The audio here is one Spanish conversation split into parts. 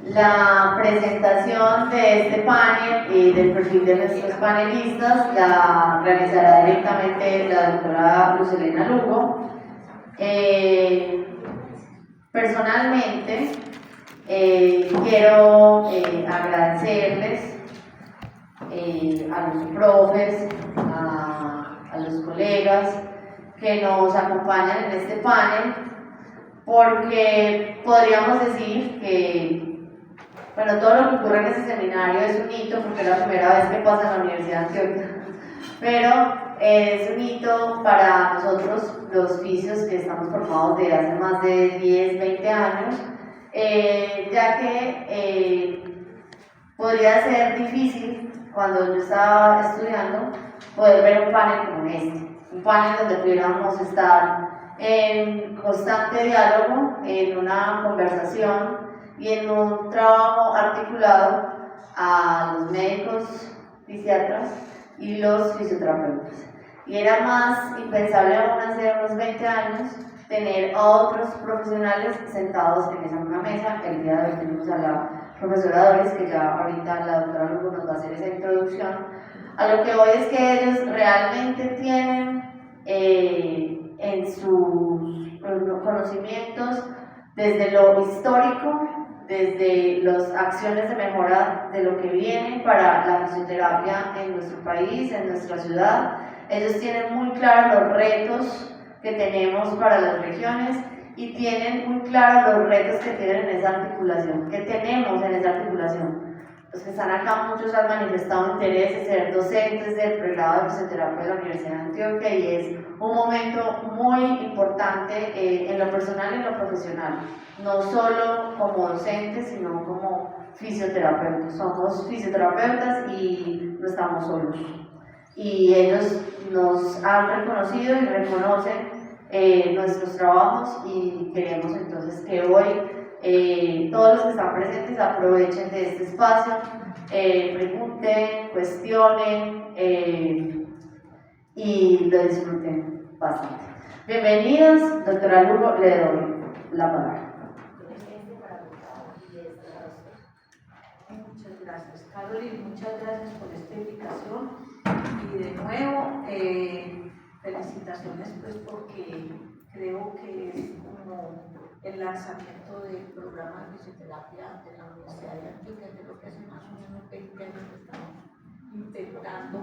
La presentación de este panel y del perfil de nuestros panelistas la realizará directamente la doctora Luz Helena Lugo. Personalmente, quiero agradecerles a los profes, a los colegas que nos acompañan en este panel, porque podríamos decir que todo lo que ocurre en este seminario es un hito, porque es la primera vez que pasa en la Universidad de Antioquia, pero es un hito para nosotros, los fisios que estamos formados desde hace más de 10, 20 años, ya que podría ser difícil, cuando yo estaba estudiando, poder ver un panel como este, un panel donde pudiéramos estar en constante diálogo, en una conversación y en un trabajo articulado a los médicos, fisiatras y los fisioterapeutas. Y era más impensable aún hace unos 20 años tener a otros profesionales sentados en esa misma mesa. El día de hoy tenemos a la profesora Doris, que ya ahorita la doctora Lugo nos va a hacer esa introducción. A lo que voy es que ellos realmente tienen en sus conocimientos, desde lo histórico, desde las acciones de mejora de lo que viene para la fisioterapia en nuestro país, en nuestra ciudad. Ellos tienen muy claros los retos que tenemos para las regiones y tienen muy claros los retos que tienen en esa articulación, que tenemos en esa articulación. Los que están acá, muchos han manifestado interés en ser docentes del pregrado de fisioterapia de la Universidad de Antioquia, y es un momento muy importante en lo personal y en lo profesional, no solo como docentes, sino como fisioterapeutas. Somos fisioterapeutas y no estamos solos. Y ellos nos han reconocido y reconocen nuestros trabajos, y queremos entonces que hoy todos los que están presentes aprovechen de este espacio, pregunten, cuestionen y lo disfruten bastante. Bienvenidos, doctora Lugo, le doy la palabra. Muchas gracias, Carolina, muchas gracias por esta invitación, y de nuevo felicitaciones, pues, porque creo que es como el lanzamiento del programa de fisioterapia de la Universidad de Antioquia. Creo que hace más o menos 20 años que estamos intentando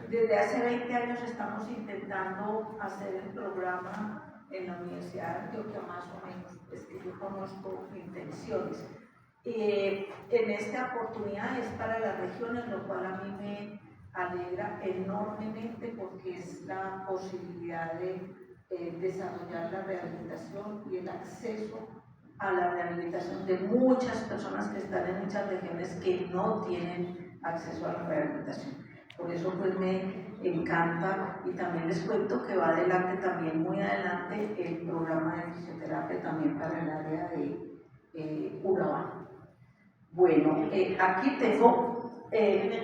desde hace 20 años estamos intentando hacer el programa en la Universidad de Antioquia, más o menos, es que yo conozco intenciones. En esta oportunidad es para las regiones, lo cual a mí me alegra enormemente, porque es la posibilidad de desarrollar la rehabilitación y el acceso a la rehabilitación de muchas personas que están en muchas regiones que no tienen acceso a la rehabilitación. Por eso, pues, me encanta, y también les cuento que va adelante también, muy adelante, el programa de fisioterapia también para el área de Urabá. Bueno, aquí tengo el de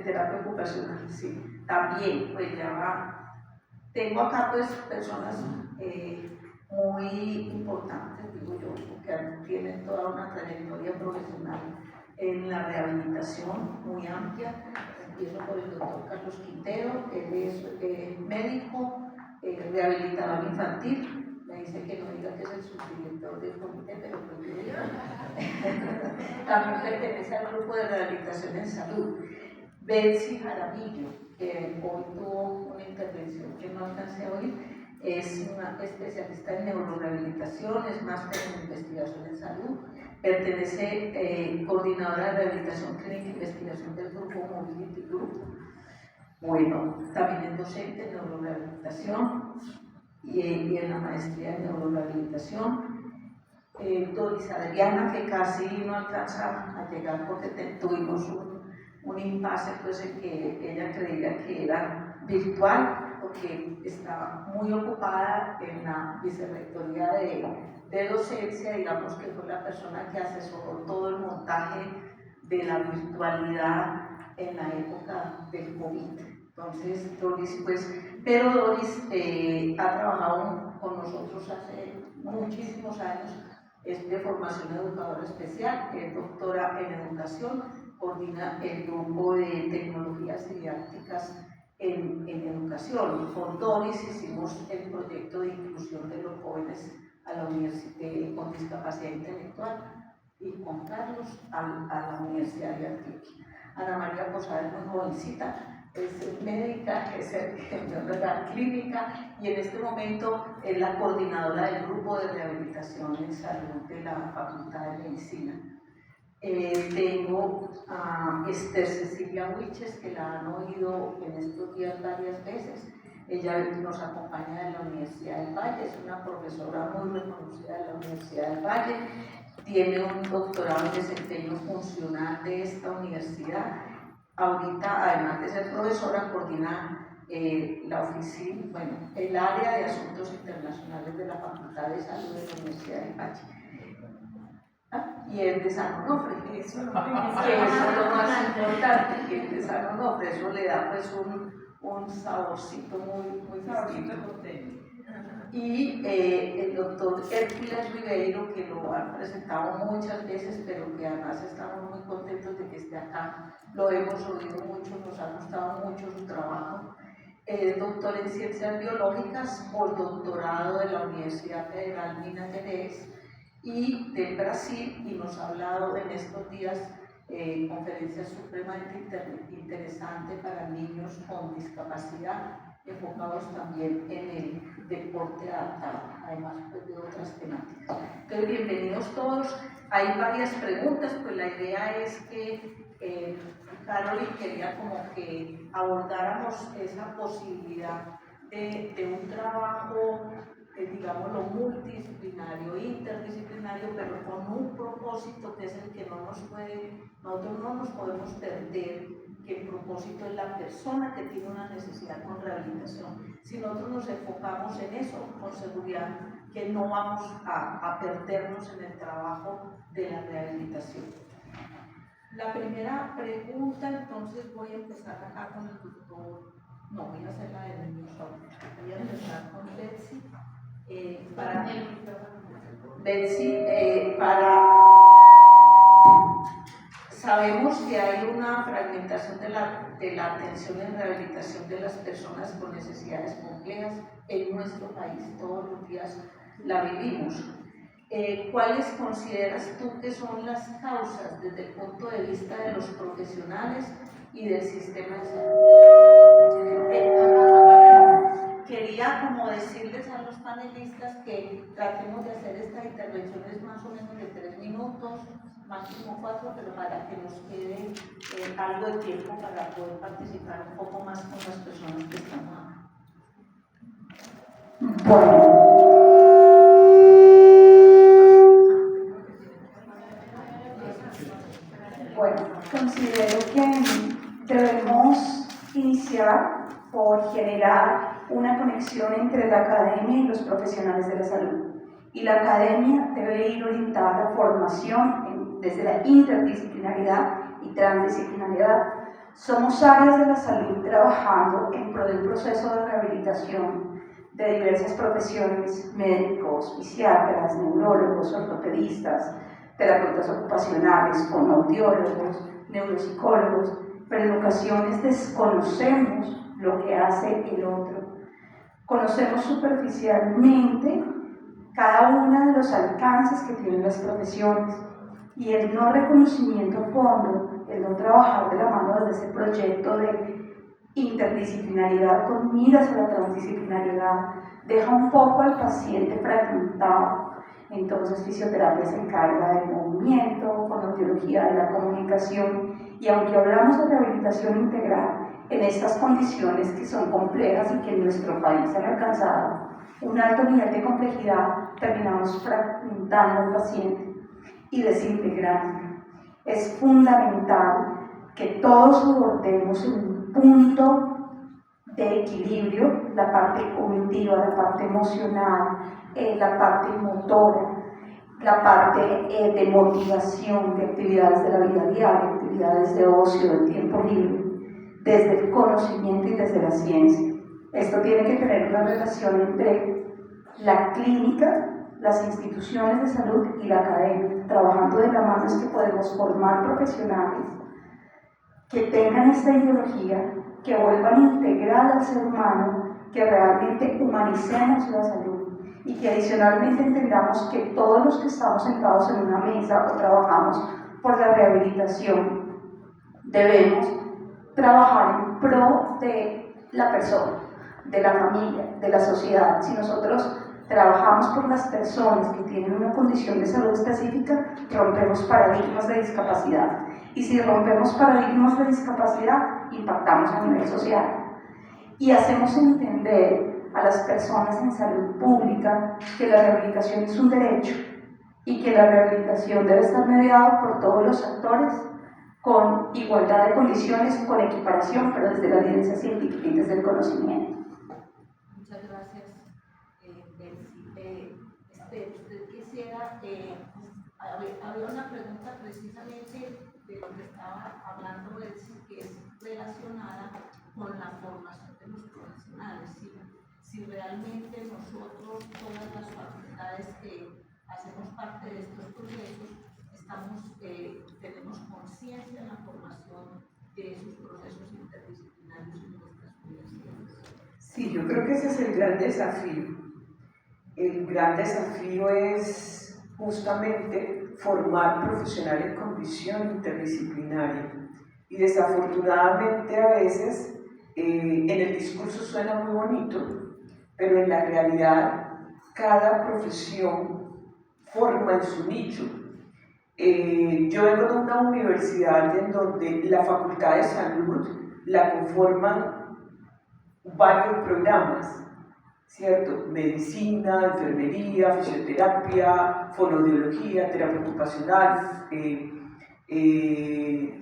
terapia ocupacional, sí, también, pues ya va. Tengo acá, pues, personas muy importantes, digo yo, porque tienen toda una trayectoria profesional en la rehabilitación muy amplia. Empiezo por el doctor Carlos Quintero. Él es médico, rehabilitador infantil. Me dice que no diga que es el subdirector del comité, pero pues yo digo. También pertenece al grupo de rehabilitación en salud. Betsy Jaramillo, que hoy tuvo una intervención que no alcancé a oír, es una especialista en neurorehabilitación, es máster en investigación en salud, pertenece coordinadora de rehabilitación clínica e investigación del grupo Mobility Group. Bueno, también es docente en neurorehabilitación y en la maestría en neurorehabilitación. Doris Adriana, que casi no alcanza a llegar porque tuvimos un impasse, pues, en que ella creía que era virtual, porque estaba muy ocupada en la vicerrectoría de docencia, digamos que fue la persona que asesoró todo el montaje de la virtualidad en la época del COVID. Entonces, Doris, pues, pero Doris ha trabajado con nosotros hace muchísimos años, es de formación educadora especial, es doctora en educación, coordina el grupo de tecnologías didácticas en educación. Con Doris hicimos el proyecto de inclusión de los jóvenes a la universidad con discapacidad intelectual y con Carlos a la Universidad de Antioquia. Ana María Posada es muy jovencita, es médica, es enfermera clínica y en este momento es la coordinadora del grupo de rehabilitación en salud de la Facultad de Medicina. Tengo a Esther Cecilia Huiches, que la han oído en estos días varias veces. Ella nos acompaña de la Universidad del Valle, es una profesora muy reconocida de la Universidad del Valle, tiene un doctorado en desempeño funcional de esta universidad. Ahorita, además de ser profesora, coordina la oficina, bueno, el área de asuntos internacionales de la Facultad de Salud de la Universidad del Valle. Y el de San Onofre, que eso es lo más importante, que el de San Onofre, eso le da pues un saborcito muy distinto. Y el doctor Hércules Ribeiro, que lo han presentado muchas veces, pero que además estamos muy contentos de que esté acá, lo hemos oído mucho, nos ha gustado mucho su trabajo. Es doctor en Ciencias Biológicas, postdoctorado de la Universidad Federal Minas Gerais y del Brasil, y nos ha hablado en estos días conferencias supremamente interesantes para niños con discapacidad, enfocados también en el deporte adaptado, además pues, de otras temáticas. Entonces, bienvenidos todos. Hay varias preguntas, pues la idea es que Carolyn quería como que abordáramos esa posibilidad de un trabajo, digámoslo, multidisciplinario, interdisciplinario, pero con un propósito que es el que nosotros no nos podemos perder, que el propósito es la persona que tiene una necesidad con rehabilitación. Si nosotros nos enfocamos en eso, con seguridad que no vamos a perdernos en el trabajo de la rehabilitación. La primera pregunta, entonces voy a empezar acá con el doctor, no, voy a hacer la de niños solo, voy a empezar con Betsy. Sabemos que hay una fragmentación de la atención en rehabilitación de las personas con necesidades complejas en nuestro país, todos los días la vivimos. ¿Cuáles consideras tú que son las causas desde el punto de vista de los profesionales y del sistema de salud? Quería como decirles a los panelistas que tratemos de hacer estas intervenciones más o menos de 3 minutos, máximo 4, pero para que nos quede algo de tiempo para poder participar un poco más con las personas que están acá. Bueno, considero que debemos iniciar por generar una conexión entre la academia y los profesionales de la salud. Y la academia debe ir orientada a la formación desde la interdisciplinaridad y transdisciplinaridad. Somos áreas de la salud trabajando en pro de un proceso de rehabilitación de diversas profesiones, médicos, fisiatras, neurólogos, ortopedistas, terapeutas ocupacionales, fonoaudiólogos, neuropsicólogos, pero en ocasiones desconocemos lo que hace el otro. Conocemos superficialmente cada uno de los alcances que tienen las profesiones y el no reconocimiento a fondo, el no trabajar de la mano desde ese proyecto de interdisciplinaridad con miras a la transdisciplinaridad deja un poco al paciente fragmentado. Entonces fisioterapia se encarga del movimiento, fonoaudiología de la comunicación, y aunque hablamos de rehabilitación integral, en estas condiciones que son complejas y que en nuestro país han alcanzado un alto nivel de complejidad, terminamos fragmentando al paciente y desintegrando. Es fundamental que todos abordemos un punto de equilibrio, la parte cognitiva, la parte emocional, la parte motora, la parte de motivación, de actividades de la vida diaria, actividades de ocio, de tiempo libre, desde el conocimiento y desde la ciencia. Esto tiene que tener una relación entre la clínica, las instituciones de salud y la academia. Trabajando de la mano es que podemos formar profesionales que tengan esta ideología, que vuelvan a integrar al ser humano, que realmente humanicemos la salud y que adicionalmente entendamos que todos los que estamos sentados en una mesa o trabajamos por la rehabilitación debemos trabajar en pro de la persona, de la familia, de la sociedad. Si nosotros trabajamos por las personas que tienen una condición de salud específica, rompemos paradigmas de discapacidad. Y si rompemos paradigmas de discapacidad, impactamos a nivel social. Y hacemos entender a las personas en salud pública que la rehabilitación es un derecho y que la rehabilitación debe estar mediada por todos los actores con igualdad de condiciones, con equiparación, pero desde la evidencia científica y desde el conocimiento. Muchas gracias, Betsy. Usted quisiera, había una pregunta precisamente de lo que estaba hablando Betsy, que es relacionada con la formación de los profesionales. Si realmente nosotros, todas las facultades que hacemos parte de estos procesos, tenemos conciencia en la formación de esos procesos interdisciplinarios en nuestras universidades. Sí, yo creo que ese es el gran desafío. El gran desafío es justamente formar profesionales con visión interdisciplinaria. Y desafortunadamente a veces en el discurso suena muy bonito, pero en la realidad cada profesión forma en su nicho. Yo vengo de una universidad en donde la Facultad de Salud la conforman varios programas, ¿cierto? Medicina, enfermería, fisioterapia, fonoaudiología, terapia ocupacional,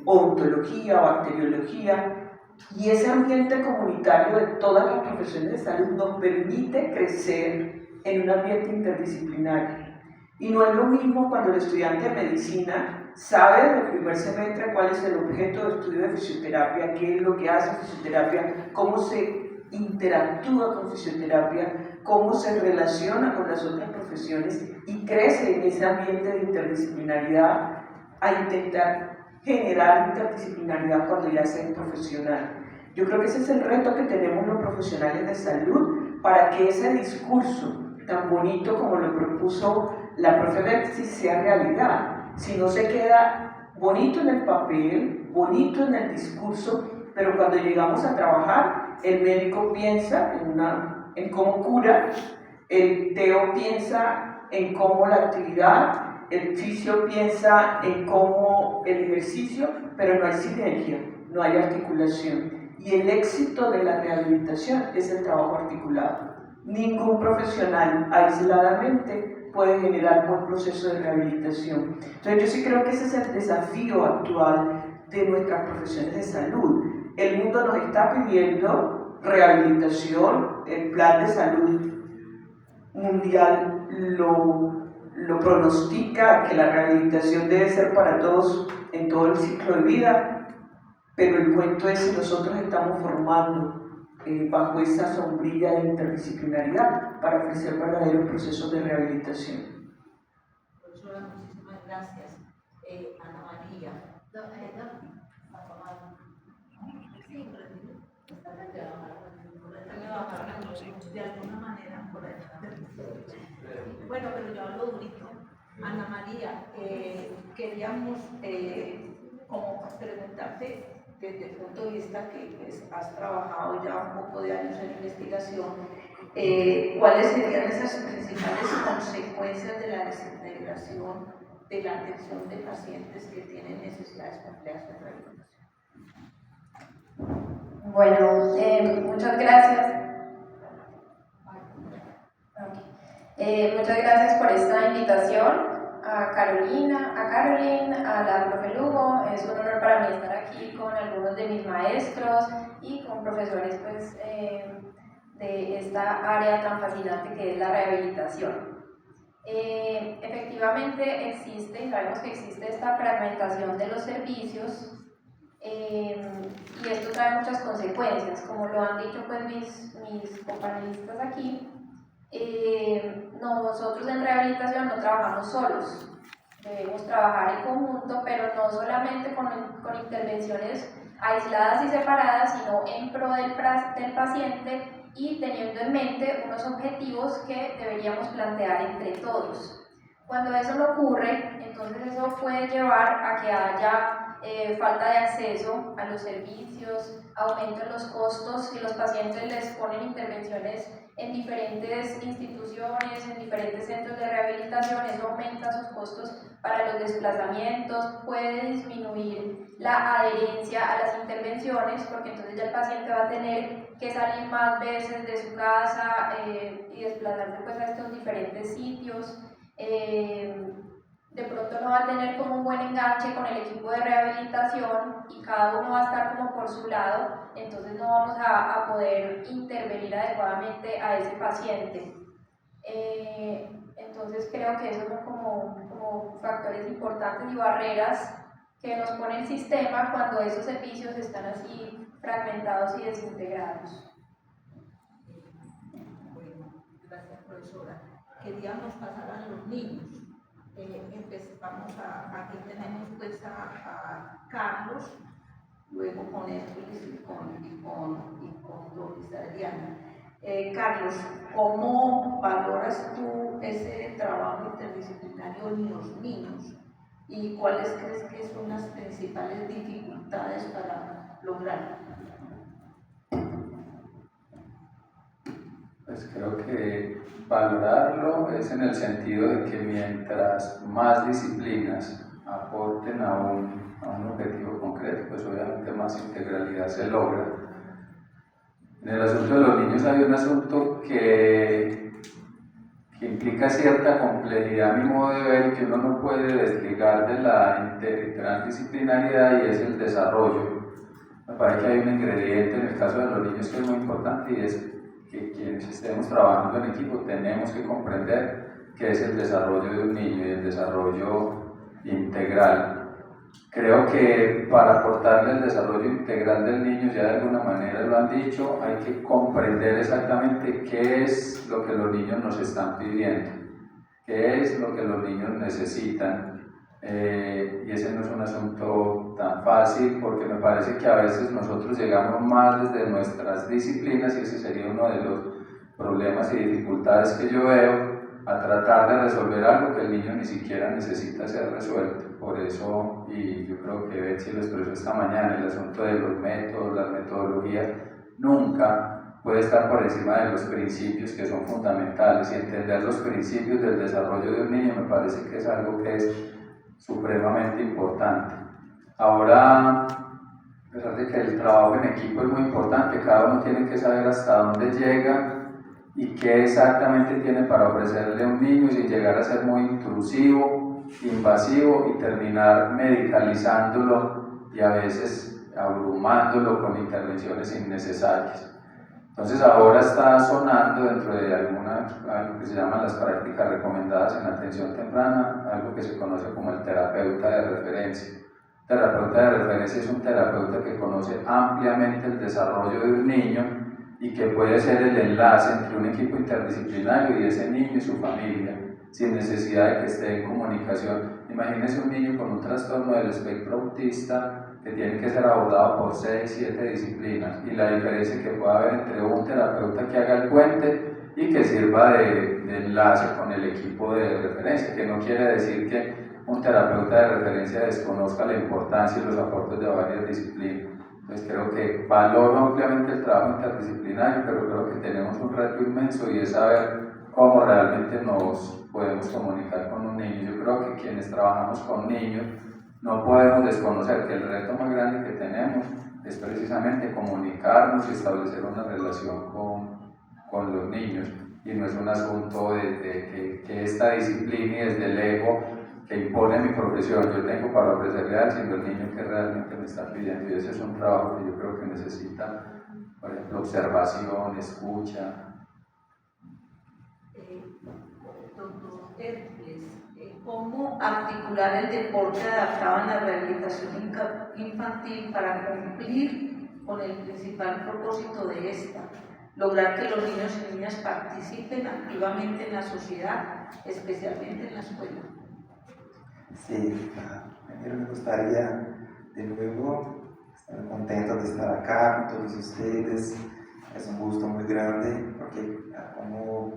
odontología, bacteriología, y ese ambiente comunitario de todas las profesiones de salud nos permite crecer en un ambiente interdisciplinario. Y no es lo mismo cuando el estudiante de medicina sabe desde el primer semestre cuál es el objeto de estudio de fisioterapia, qué es lo que hace fisioterapia, cómo se interactúa con fisioterapia, cómo se relaciona con las otras profesiones y crece en ese ambiente de interdisciplinaridad a intentar generar interdisciplinaridad cuando ya sea profesional. Yo creo que ese es el reto que tenemos los profesionales de salud para que ese discurso tan bonito como lo propuso la profe Betsy sea realidad. Si no se queda bonito en el papel, bonito en el discurso, pero cuando llegamos a trabajar, el médico piensa en cómo cura, el teo piensa en cómo la actividad, el fisio piensa en cómo el ejercicio, pero no hay sinergia, no hay articulación. Y el éxito de la rehabilitación es el trabajo articulado. Ningún profesional aisladamente puede generar un buen proceso de rehabilitación. Entonces yo sí creo que ese es el desafío actual de nuestras profesiones de salud. El mundo nos está pidiendo rehabilitación, el plan de salud mundial lo pronostica, que la rehabilitación debe ser para todos en todo el ciclo de vida, pero el cuento es si nosotros estamos formando bajo esa sombrilla de interdisciplinaridad para ofrecer verdaderos procesos de rehabilitación. Profesora, muchísimas gracias. Ana María. De alguna manera por ahí. Bueno, pero yo hablo durito. Ana María, queríamos como preguntarte desde el punto de vista que pues, has trabajado ya un poco de años en investigación, ¿cuáles serían esas principales consecuencias de la desintegración de la atención de pacientes que tienen necesidades complejas de rehabilitación? Bueno, muchas gracias. Muchas gracias por esta invitación a Carolina, a Caroline, a la profe Lugo. Es un honor para mí estar aquí con algunos de mis maestros y con profesores pues, de esta área tan fascinante que es la rehabilitación. Efectivamente sabemos que existe esta fragmentación de los servicios y y esto trae muchas consecuencias, como lo han dicho pues mis compañeristas aquí. Nosotros en rehabilitación no trabajamos solos, debemos trabajar en conjunto, pero no solamente con intervenciones aisladas y separadas, sino en pro del paciente y teniendo en mente unos objetivos que deberíamos plantear entre todos. Cuando eso no ocurre, entonces eso puede llevar a que haya falta de acceso a los servicios, aumento en los costos, y los pacientes les ponen intervenciones en diferentes instituciones, en diferentes centros de rehabilitación, eso aumenta sus costos para los desplazamientos, puede disminuir la adherencia a las intervenciones, porque entonces ya el paciente va a tener que salir más veces de su casa y desplazarse pues a estos diferentes sitios. De pronto no va a tener como un buen enganche con el equipo de rehabilitación y cada uno va a estar como por su lado, entonces no vamos a poder intervenir adecuadamente a ese paciente. Entonces creo que esos son como factores importantes y barreras que nos pone el sistema cuando esos servicios están así fragmentados y desintegrados. Bueno, gracias profesora. Queríamos pasar a los niños. Aquí tenemos pues a Carlos, luego con Hércules y con Doris Adriana. Carlos, ¿cómo valoras tú ese trabajo interdisciplinario en los niños? ¿Y cuáles crees que son las principales dificultades para lograrlo? Pues creo que valorarlo es en el sentido de que mientras más disciplinas aporten a un objetivo concreto, pues obviamente más integralidad se logra. En el asunto de los niños hay un asunto que implica cierta complejidad a mi modo de ver y que uno no puede desligar de la transdisciplinariedad, y es el desarrollo. Me parece que hay un ingrediente en el caso de los niños que es muy importante, y es que quienes estemos trabajando en equipo tenemos que comprender qué es el desarrollo de un niño y el desarrollo integral. Creo que para aportarle el desarrollo integral del niño, ya de alguna manera lo han dicho, hay que comprender exactamente qué es lo que los niños nos están pidiendo, qué es lo que los niños necesitan. Y ese no es un asunto tan fácil, porque me parece que a veces nosotros llegamos más desde nuestras disciplinas, y ese sería uno de los problemas y dificultades que yo veo, a tratar de resolver algo que el niño ni siquiera necesita ser resuelto. Por eso, y yo creo que Betsy lo expresó esta mañana, el asunto de los métodos, las metodologías, nunca puede estar por encima de los principios que son fundamentales, y entender los principios del desarrollo de un niño me parece que es algo que es supremamente importante. Ahora, a pesar de que el trabajo en equipo es muy importante, cada uno tiene que saber hasta dónde llega y qué exactamente tiene para ofrecerle a un niño, sin llegar a ser muy intrusivo, invasivo y terminar medicalizándolo y a veces abrumándolo con intervenciones innecesarias. Entonces ahora está sonando dentro de algo que se llaman las prácticas recomendadas en atención temprana, algo que se conoce como el terapeuta de referencia. El terapeuta de referencia es un terapeuta que conoce ampliamente el desarrollo de un niño y que puede ser el enlace entre un equipo interdisciplinario y ese niño y su familia, sin necesidad de que esté en comunicación. Imagínense un niño con un trastorno del espectro autista que tiene que ser abordado por 6, 7 disciplinas, y la diferencia que puede haber entre un terapeuta que haga el puente y que sirva de enlace con el equipo de referencia, que no quiere decir que un terapeuta de referencia desconozca la importancia y los aportes de varias disciplinas. Entonces creo que valoro ampliamente el trabajo interdisciplinario, pero creo que tenemos un reto inmenso, y es saber cómo realmente nos podemos comunicar con un niño. Yo creo que quienes trabajamos con niños no podemos desconocer que el reto más grande que tenemos es precisamente comunicarnos y establecer una relación con los niños, y no es un asunto de que esta disciplina y desde el ego que impone mi profesión yo tengo para ofrecerle a él, sino el niño que realmente me está pidiendo, y ese es un trabajo que yo creo que necesita, por ejemplo, observación, escucha. Doctor Hércules, ¿cómo articular el deporte adaptado en la rehabilitación infantil para cumplir con el principal propósito de esta, lograr que los niños y niñas participen activamente en la sociedad, especialmente en la escuela. Sí, primero me gustaría de nuevo estar contento de estar acá con todos ustedes. Es un gusto muy grande porque, como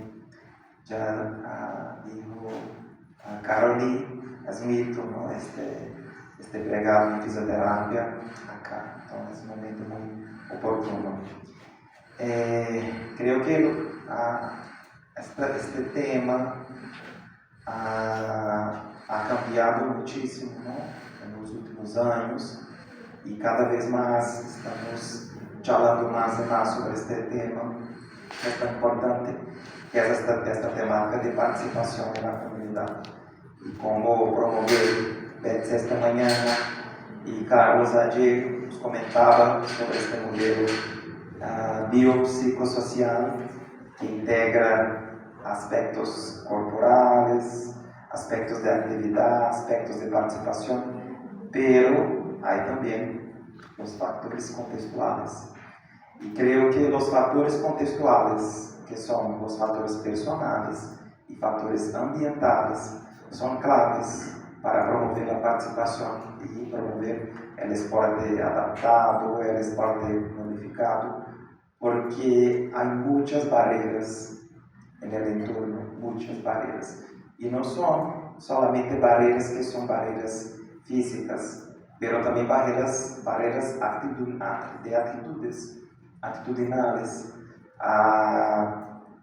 ya dijo Caroli, es un hito, ¿no? Este pregado en fisioterapia acá, entonces es un momento muy oportuno. Creo que este tema ha cambiado muchísimo, ¿no? En los últimos años, y cada vez más estamos hablando más y más sobre este tema que es tan importante, que es esta temática de participación en la comunidad y cómo promover. Betsy esta mañana y Carlos ayer nos comentaba sobre este modelo biopsicosocial que integra aspectos corporales, aspectos de actividad, aspectos de participación, pero hay también los factores contextuales. Y creo que los factores contextuales, que son los factores personales y factores ambientales, son claves para promover la participación y promover el esporte adaptado, el esporte modificado, porque hay muchas barreras en el entorno, muchas barreras. Y no son solamente barreras que son barreras físicas, pero también barreras de actitudinales. Hay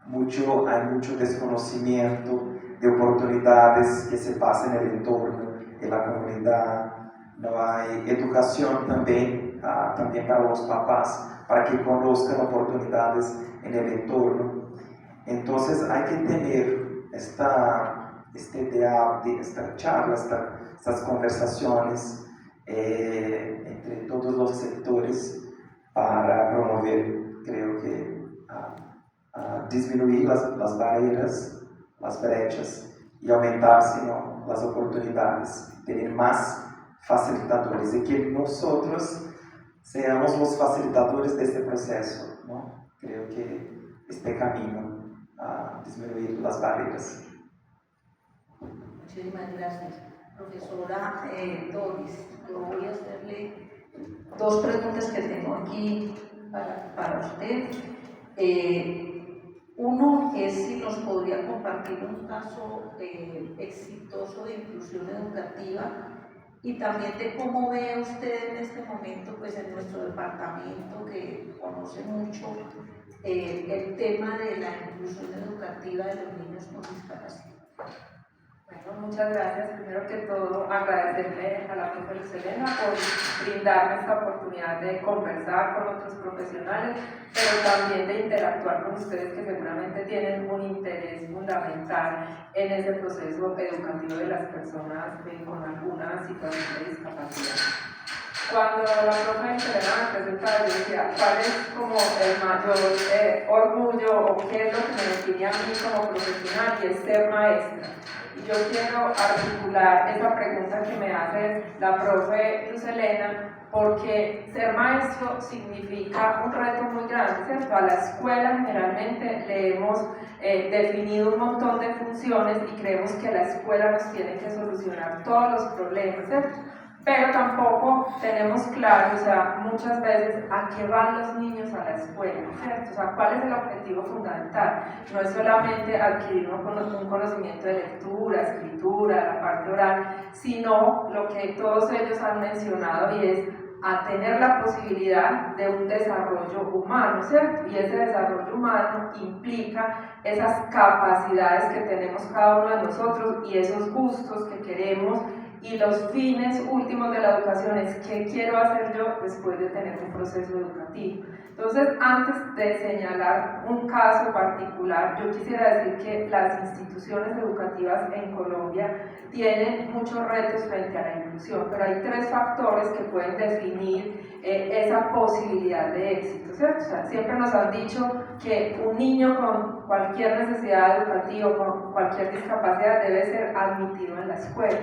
mucho desconocimiento de oportunidades que se pasan en el entorno, en la comunidad. No hay educación también para los papás, para que conozcan oportunidades en el entorno. Entonces hay que tener este diálogo, esta charla, estas conversaciones entre todos los sectores para promover, creo que, disminuir las barreras, las brechas y aumentar, sino, las oportunidades, tener más facilitadores y que nosotros seamos los facilitadores de este proceso, ¿no? Creo que este camino a disminuir las barreras. Muchísimas gracias. Profesora Doris, yo voy a hacerle dos preguntas que tengo aquí para usted. Uno es si nos podría compartir un caso exitoso de inclusión educativa y también de cómo ve usted en este momento, pues en nuestro departamento, que conoce mucho el tema de la inclusión educativa de los niños con discapacidad. Bueno, muchas gracias. Primero que todo, agradecerle a la profesora Luz Helena por brindarme esta oportunidad de conversar con otros profesionales, pero también de interactuar con ustedes que seguramente tienen un interés fundamental en ese proceso educativo de las personas con alguna situación de discapacidad. Cuando la profesora Helena me presentaba, yo decía, ¿cuál es como el mayor orgullo o qué es lo que me define a mí como profesional? Y es ser maestra. Y yo quiero articular esa pregunta que me hace la profe Luz Helena, porque ser maestro significa un reto muy grande, ¿cierto? A la escuela generalmente le hemos definido un montón de funciones y creemos que la escuela nos tiene que solucionar todos los problemas, ¿cierto? Pero tampoco tenemos claro, o sea, muchas veces a qué van los niños a la escuela, ¿cierto? O sea, ¿cuál es el objetivo fundamental? No es solamente adquirir un conocimiento de lectura, escritura, la parte oral, sino lo que todos ellos han mencionado y es a tener la posibilidad de un desarrollo humano, ¿cierto? Y ese desarrollo humano implica esas capacidades que tenemos cada uno de nosotros y esos gustos que queremos. Y los fines últimos de la educación es qué quiero hacer yo después de tener un proceso educativo. Entonces, antes de señalar un caso particular, yo quisiera decir que las instituciones educativas en Colombia tienen muchos retos frente a la inclusión, pero hay tres factores que pueden definir esa posibilidad de éxito, ¿cierto? O sea, siempre nos han dicho que un niño con cualquier necesidad educativa, con cualquier discapacidad, debe ser admitido en la escuela.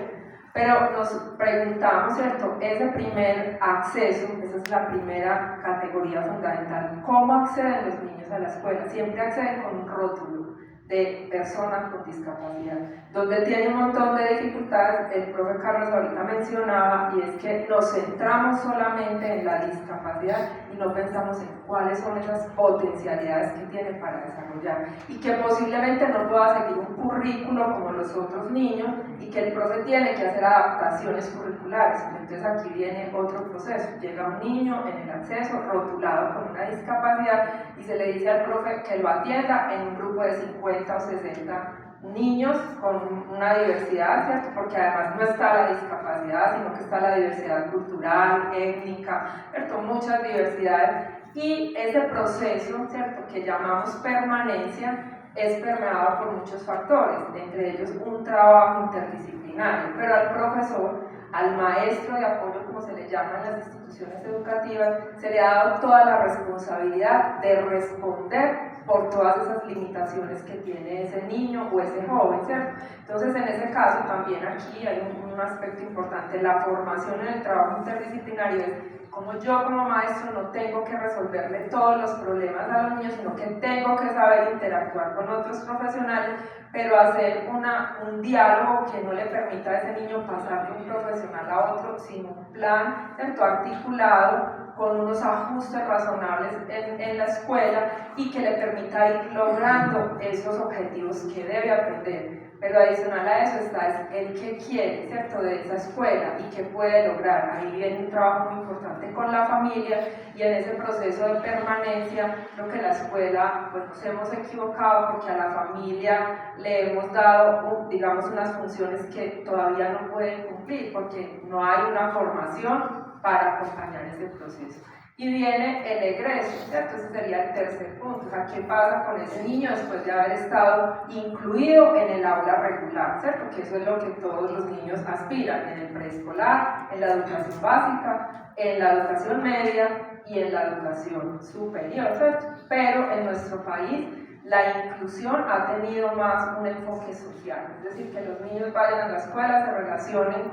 Pero nos preguntamos, ¿cierto? Ese primer acceso, esa es la primera categoría fundamental. ¿Cómo acceden los niños a la escuela? Siempre acceden con un rótulo de personas con discapacidad, donde tiene un montón de dificultades. El profe Carlos ahorita mencionaba, y es que nos centramos solamente en la discapacidad y no pensamos en cuáles son esas potencialidades que tiene para desarrollar, y que posiblemente no pueda seguir un currículo como los otros niños, y que el profe tiene que hacer adaptaciones curriculares. Entonces aquí viene otro proceso. Llega un niño en el acceso rotulado con una discapacidad y se le dice al profe que lo atienda en un grupo de 50 o 60 niños con una diversidad, ¿cierto? Porque además no está la discapacidad, sino que está la diversidad cultural, étnica, ¿cierto? Muchas diversidades. Y ese proceso, ¿cierto?, que llamamos permanencia, es permeado por muchos factores, entre ellos un trabajo interdisciplinario, pero al profesor, al maestro de apoyo, como se le llama en las instituciones educativas, se le ha dado toda la responsabilidad de responder por todas esas limitaciones que tiene ese niño o ese joven, ¿cierto? Entonces, en ese caso, también aquí hay un aspecto importante. La formación en el trabajo interdisciplinario es como yo como maestro no tengo que resolverle todos los problemas a los niños, sino que tengo que saber interactuar con otros profesionales, pero hacer un diálogo que no le permita a ese niño pasar de un profesional a otro, sino un plan, ¿cierto?, articulado con unos ajustes razonables en la escuela y que le permita ir logrando esos objetivos que debe aprender. Pero adicional a eso está el que quiere, ¿cierto?, de esa escuela y que puede lograr. Ahí viene un trabajo muy importante con la familia, y en ese proceso de permanencia creo que la escuela, pues nos hemos equivocado porque a la familia le hemos dado, digamos, unas funciones que todavía no pueden cumplir porque no hay una formación para acompañar ese proceso. Y viene el egreso, ¿cierto? Ese sería el tercer punto. O sea, ¿qué pasa con ese niño después de haber estado incluido en el aula regular, ¿cierto? Que eso es lo que todos los niños aspiran, en el preescolar, en la educación básica, en la educación media y en la educación superior, ¿cierto? Pero en nuestro país la inclusión ha tenido más un enfoque social, es decir, que los niños vayan a la escuela, se relacionen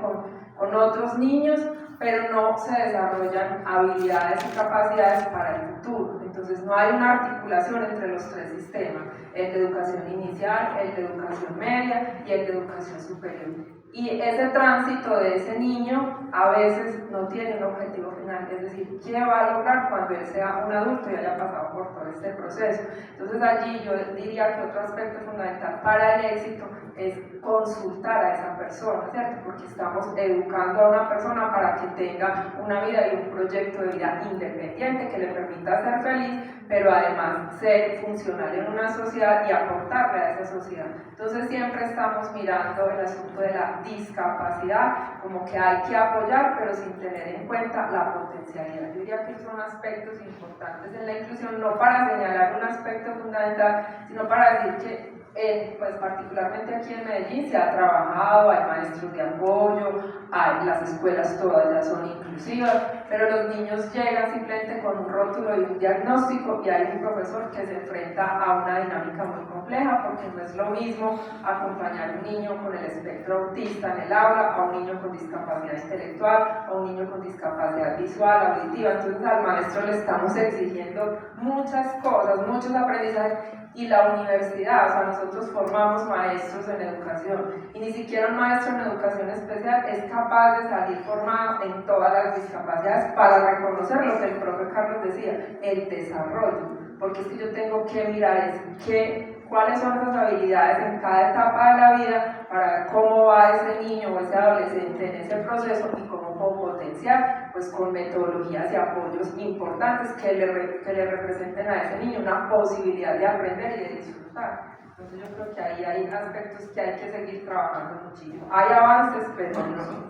con otros niños, pero no se desarrollan habilidades y capacidades para el futuro. Entonces no hay una articulación entre los tres sistemas, el de educación inicial, el de educación media y el de educación superior. Y ese tránsito de ese niño a veces no tiene un objetivo final, es decir, ¿qué va a lograr cuando él sea un adulto y haya pasado por todo este proceso? Entonces allí yo diría que otro aspecto fundamental para el éxito es consultar a esa persona, ¿cierto? Porque estamos educando a una persona para que tenga una vida y un proyecto de vida independiente que le permita ser feliz, pero además ser funcional en una sociedad y aportarle a esa sociedad. Entonces siempre estamos mirando el asunto de la discapacidad como que hay que apoyar, pero sin tener en cuenta la potencialidad. Yo diría que son aspectos importantes en la inclusión, no para señalar un aspecto fundamental, sino para decir que pues particularmente aquí en Medellín se ha trabajado, hay maestros de apoyo, las escuelas todas ya son inclusivas, pero los niños llegan simplemente con un rótulo y un diagnóstico, y hay un profesor que se enfrenta a una dinámica muy compleja, porque no es lo mismo acompañar a un niño con el espectro autista en el aula, a un niño con discapacidad intelectual, a un niño con discapacidad visual, auditiva. Entonces al maestro le estamos exigiendo muchas cosas, muchos aprendizajes. Y la universidad, o sea, nosotros formamos maestros en educación, y ni siquiera un maestro en educación especial es capaz de salir formado en todas las discapacidades para reconocer lo que el profe Carlos decía, el desarrollo, porque es que yo tengo que mirar cuáles son esas habilidades en cada etapa de la vida para ver cómo va ese niño o ese adolescente en ese proceso y cómo puedo potenciar, pues con metodologías y apoyos importantes que le representen a ese niño una posibilidad de aprender y de disfrutar. Entonces yo creo que ahí hay aspectos que hay que seguir trabajando muchísimo. Hay avances, pero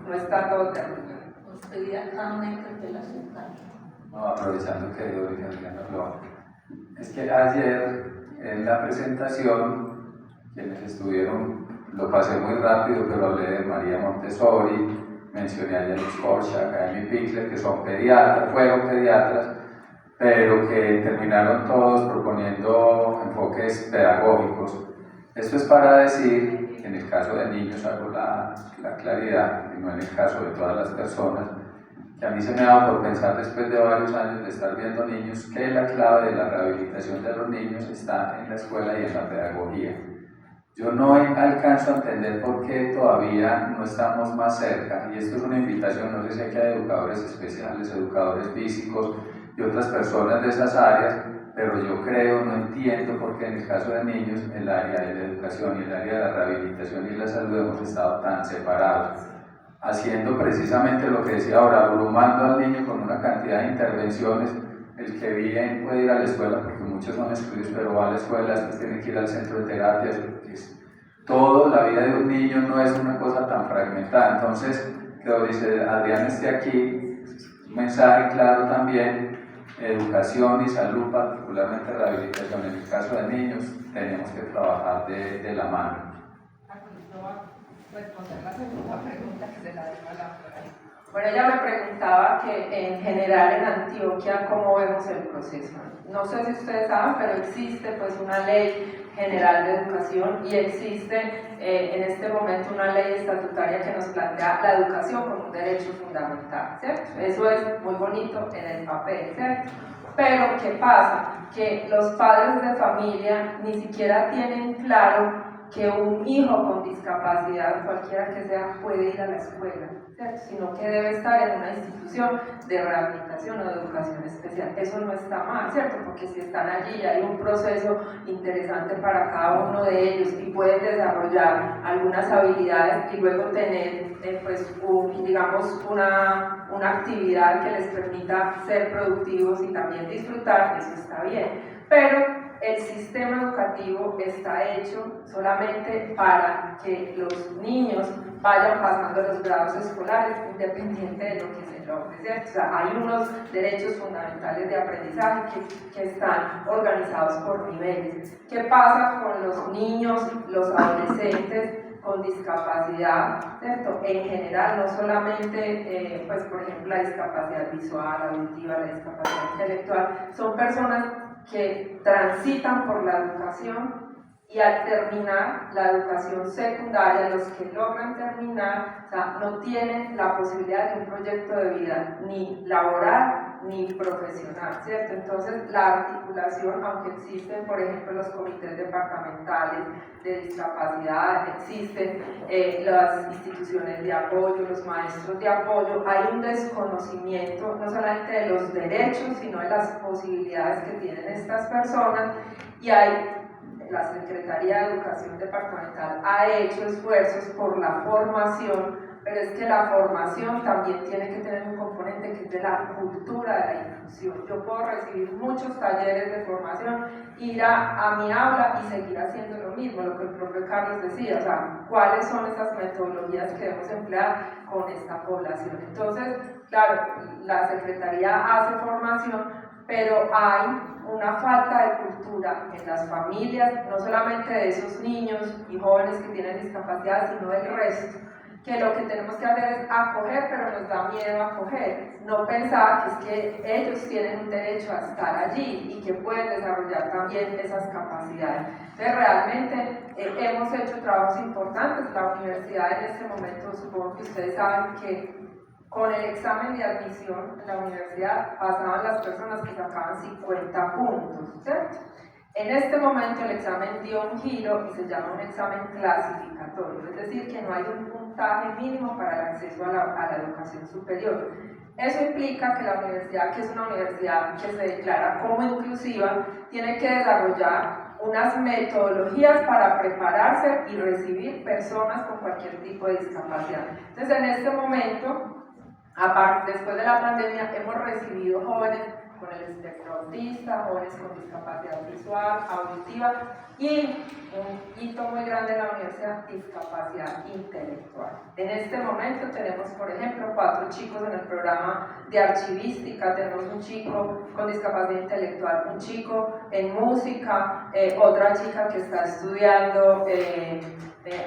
no está todo terminado. Nos pedía acá una interpelación. No, aprovechando que Adriana habló, es que ayer en la presentación, quienes estuvieron, lo pasé muy rápido, pero hablé de María Montessori, mencioné a Janusz Korczak, a Amy Pickler, que son pediatras, fueron pediatras, pero que terminaron todos proponiendo enfoques pedagógicos. Esto es para decir que en el caso de niños hago la claridad, y no en el caso de todas las personas, que a mí se me ha dado por pensar después de varios años de estar viendo niños que la clave de la rehabilitación de los niños está en la escuela y en la pedagogía. Yo no alcanzo a entender por qué todavía no estamos más cerca, y esto es una invitación, no sé si aquí hay educadores especiales, educadores físicos y otras personas de esas áreas, pero yo creo, no entiendo por qué en el caso de niños el área de la educación y el área de la rehabilitación y la salud hemos estado tan separados, haciendo precisamente lo que decía ahora, abrumando al niño con una cantidad de intervenciones. El que bien puede ir a la escuela, porque muchos son excluidos, pero va a la escuela, después tiene que ir al centro de terapias, todo, la vida de un niño no es una cosa tan fragmentada. Entonces, que dice Adrián esté aquí, un mensaje claro también, educación y salud, particularmente rehabilitación, en el caso de niños, tenemos que trabajar de la mano. Responder la segunda pregunta que se la dejo a la por ahí. Bueno, ella me preguntaba que en general en Antioquia cómo vemos el proceso. No sé si ustedes saben, pero existe pues una ley general de educación y existe en este momento una ley estatutaria que nos plantea la educación como un derecho fundamental, ¿cierto? Eso es muy bonito en el papel, ¿cierto? Pero ¿qué pasa? Que los padres de familia ni siquiera tienen claro que un hijo con discapacidad, cualquiera que sea, puede ir a la escuela, ¿cierto? Sino que debe estar en una institución de rehabilitación o de educación especial. Eso no está mal, ¿cierto? Porque si están allí hay un proceso interesante para cada uno de ellos y pueden desarrollar algunas habilidades y luego tener pues digamos una actividad que les permita ser productivos y también disfrutar, eso está bien. Pero el sistema educativo está hecho solamente para que los niños vayan pasando los grados escolares independiente de lo que se logre, ¿cierto? O sea, hay unos derechos fundamentales de aprendizaje que están organizados por niveles. ¿Qué pasa con los niños, los adolescentes con discapacidad, ¿cierto? En general, no solamente, pues por ejemplo, la discapacidad visual, auditiva, la discapacidad intelectual, son personas que transitan por la educación y al terminar la educación secundaria, los que logran terminar, o sea, no tienen la posibilidad de un proyecto de vida ni laboral ni profesional, ¿cierto? Entonces, la articulación, aunque existen, por ejemplo, los comités departamentales de discapacidad, existen las instituciones de apoyo, los maestros de apoyo, hay un desconocimiento no solamente de los derechos, sino de las posibilidades que tienen estas personas, y hay la Secretaría de Educación Departamental ha hecho esfuerzos por la formación, pero es que la formación también tiene que tener un componente que es de la cultura de la inclusión. Yo puedo recibir muchos talleres de formación, ir a mi aula y seguir haciendo lo mismo, lo que el profe Carlos decía, o sea, cuáles son esas metodologías que debemos emplear con esta población. Entonces, claro, la Secretaría hace formación, pero hay una falta de cultura en las familias, no solamente de esos niños y jóvenes que tienen discapacidad, sino del resto, que lo que tenemos que hacer es acoger, pero nos da miedo acoger, no pensar que es que ellos tienen un derecho a estar allí y que pueden desarrollar también esas capacidades. Entonces realmente hemos hecho trabajos importantes, la universidad en este momento, supongo que ustedes saben que con el examen de admisión en la universidad pasaban las personas que sacaban 50 puntos, ¿cierto? En este momento el examen dio un giro y se llama un examen clasificatorio, es decir, que no hay un puntaje mínimo para el acceso a la educación superior. Eso implica que la universidad, que es una universidad que se declara como inclusiva, tiene que desarrollar unas metodologías para prepararse y recibir personas con cualquier tipo de discapacidad. Entonces, en este momento, después de la pandemia, hemos recibido jóvenes con el espectro autista, jóvenes con discapacidad visual, auditiva y un hito muy grande en la universidad, discapacidad intelectual. En este momento tenemos, por ejemplo, 4 chicos en el programa de archivística, tenemos un chico con discapacidad intelectual, un chico en música, otra chica que está estudiando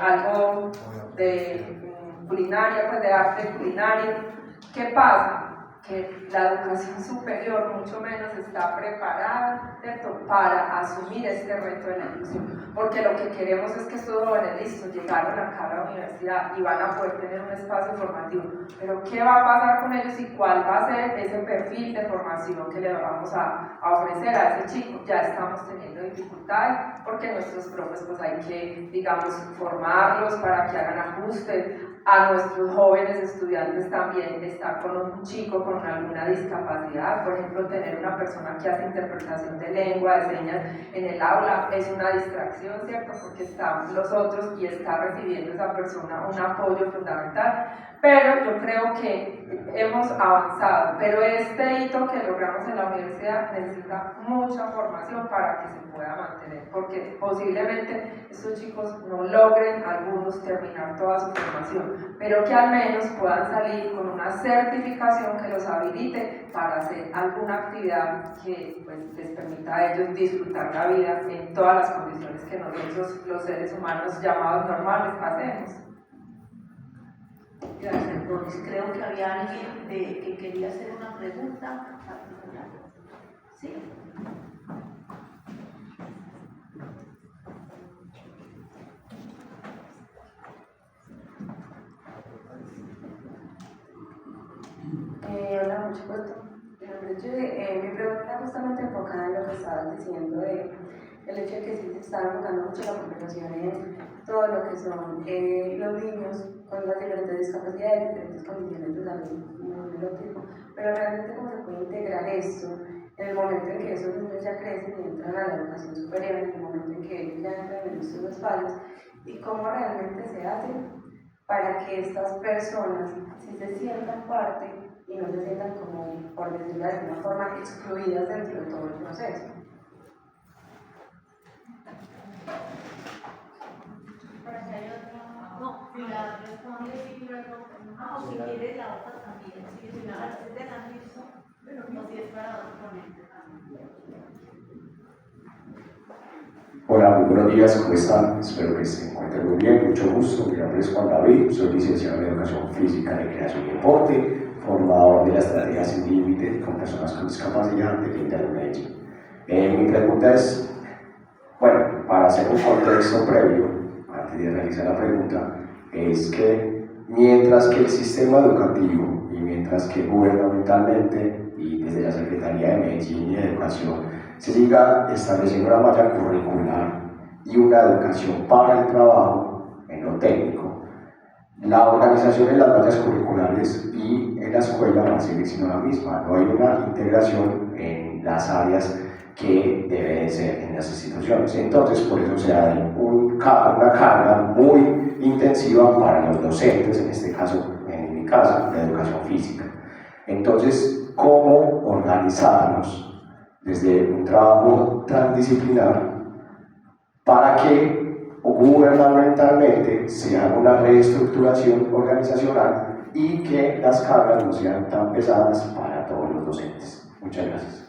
algo de culinaria, pues de arte culinario. ¿Qué pasa? que la educación superior mucho menos está preparada, ¿cierto?, para asumir este reto de la inclusión, porque lo que queremos es que estos jóvenes, listos, llegaron acá a la universidad y van a poder tener un espacio formativo, pero ¿qué va a pasar con ellos y cuál va a ser ese perfil de formación que le vamos a ofrecer a ese chico? Ya estamos teniendo dificultades porque nuestros profes pues hay que, digamos, formarlos para que hagan ajustes. A nuestros jóvenes estudiantes también estar con un chico con alguna discapacidad, por ejemplo, tener una persona que hace interpretación de lengua, de señas en el aula es una distracción, ¿cierto? Porque están los otros y está recibiendo esa persona un apoyo fundamental, pero yo creo que hemos avanzado, pero este hito que logramos en la universidad necesita mucha formación para que se pueda mantener, porque posiblemente estos chicos no logren algunos terminar toda su formación, pero que al menos puedan salir con una certificación que los habilite para hacer alguna actividad que pues, les permita a ellos disfrutar la vida en todas las condiciones que nosotros los seres humanos llamados normales hacemos. Gracias, Doris. Creo que había alguien que quería hacer una pregunta particular. ¿Sí? Hola, mucho gusto. Mi nombre es Judy. Mi pregunta era justamente enfocada en lo que estabas diciendo de el hecho de que sí se está enfocando mucho la conversación en todo lo que son los niños con las diferentes discapacidades, diferentes condiciones de salud, de lo tipo, pero realmente cómo se puede integrar esto en el momento en que esos niños ya crecen y entran a la educación superior, en el momento en que ellos ya entran en estos espacios, y cómo realmente se hace para que estas personas sí se sientan parte y no se sientan como, por decirlo de alguna forma, excluidas dentro de todo el proceso. No, si la responde y luego, o si quiere la otra también, si la es de la misma, o si es para otro ponente también. Hola, muy buenos días, ¿cómo están? Espero que se encuentren muy bien, mucho gusto. Mi nombre es Juan David, soy licenciado en Educación Física, Recreación y Deporte, formador de la Estrategia Sin Límite con personas con discapacidad de Inter Medellín. Mi pregunta es, bueno, para hacer un contexto previo, antes de realizar la pregunta, es que mientras que el sistema educativo y mientras que gubernamentalmente y desde la Secretaría de Medellín y de Educación se siga estableciendo una malla curricular y una educación para el trabajo en lo técnico, la organización en las mallas curriculares y en la escuela va a seguir siendo la misma. No hay una integración en las áreas que debe de ser en las instituciones. Entonces, por eso se da una carga muy intensiva para los docentes, en este caso, en mi caso, de educación física. Entonces, ¿cómo organizarnos desde un trabajo transdisciplinar para que gubernamentalmente se haga una reestructuración organizacional y que las cargas no sean tan pesadas para todos los docentes? Muchas gracias.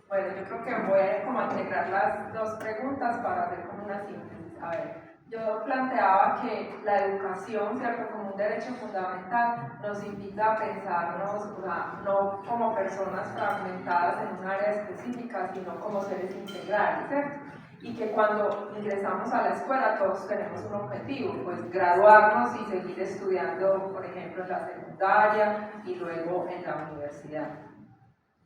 Bueno, yo creo que voy a como integrar las dos preguntas para hacer como una síntesis. A ver, yo planteaba que la educación, ¿cierto?, como un derecho fundamental, nos invita a pensarnos, o sea, no como personas fragmentadas en un área específica, sino como seres integrales, ¿cierto? Y que cuando ingresamos a la escuela todos tenemos un objetivo, pues graduarnos y seguir estudiando, por ejemplo, en la secundaria y luego en la universidad.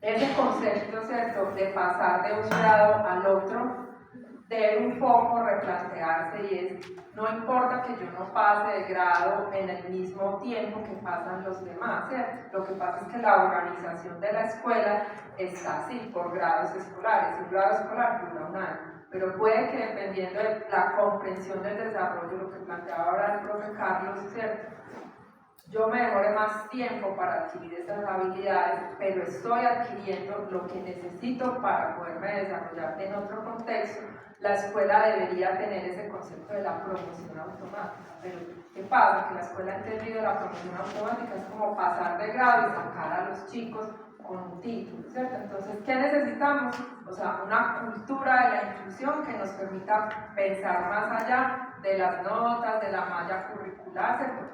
Ese concepto, ¿cierto?, de pasar de un grado al otro debe un poco replantearse, y es, no importa que yo no pase de grado en el mismo tiempo que pasan los demás, ¿cierto? Lo que pasa es que la organización de la escuela está así, por grados escolares. Un grado escolar dura un año, pero puede que dependiendo de la comprensión del desarrollo, lo que planteaba ahora el profe Carlos, ¿cierto?, yo me demore más tiempo para adquirir esas habilidades, pero estoy adquiriendo lo que necesito para poderme desarrollar en otro contexto. La escuela debería tener ese concepto de la promoción automática, pero ¿qué pasa? Que la escuela ha entendido la promoción automática es como pasar de grado y sacar a los chicos un título, ¿cierto? Entonces, ¿qué necesitamos? O sea, una cultura de la inclusión que nos permita pensar más allá de las notas, de la malla curricular, ¿cierto?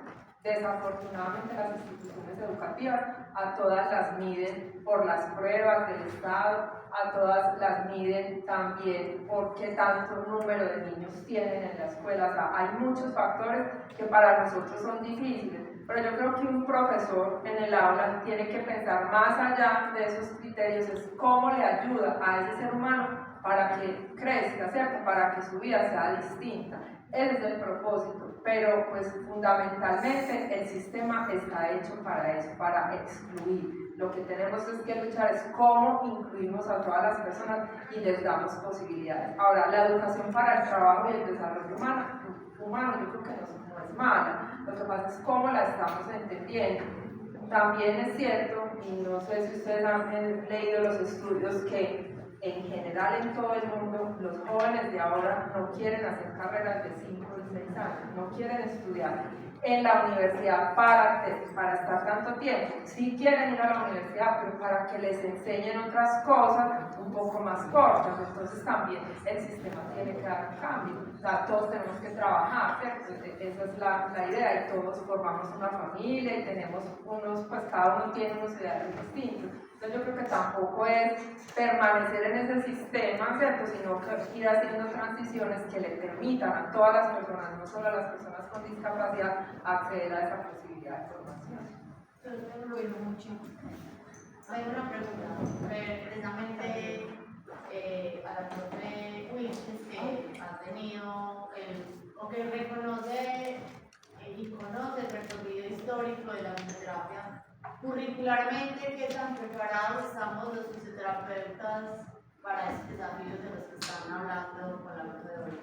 Desafortunadamente las instituciones educativas a todas las miden por las pruebas del Estado, a todas las miden también por qué tanto número de niños tienen en la escuela. O sea, hay muchos factores que para nosotros son difíciles, pero yo creo que un profesor en el aula tiene que pensar más allá de esos criterios, es cómo le ayuda a ese ser humano para que crezca, ¿cierto? Para que su vida sea distinta. Ese es el propósito, pero pues fundamentalmente el sistema está hecho para eso, para excluir. Lo que tenemos es que luchar es cómo incluimos a todas las personas y les damos posibilidades. Ahora, la educación para el trabajo y el desarrollo humano yo creo que no es mala, lo que pasa es cómo la estamos entendiendo. También es cierto, y no sé si ustedes han leído los estudios, que en general en todo el mundo los jóvenes de ahora no quieren hacer carreras de 5 o 6 años, no quieren estudiar en la universidad para estar tanto tiempo. Sí quieren ir a la universidad, pero para que les enseñen otras cosas un poco más cortas. Entonces también el sistema tiene que dar un cambio. O sea, todos tenemos que trabajar, ¿cierto? Esa es la idea, y todos formamos una familia y tenemos pues cada uno tiene unos ideales distintos. Entonces yo creo que tampoco es permanecer en ese sistema, ¿cierto? Sino que ir haciendo transiciones que le permitan a todas las personas, no solo a las personas con discapacidad, acceder a esa posibilidad de formación. Hay una pregunta, precisamente a la profe Wilches, que ha tenido o que reconoce y conoce el recorrido histórico de la fisioterapia. Curricularmente, ¿qué tan preparados estamos los fisioterapeutas para estos desafíos de los que están hablando con la profe de hoy?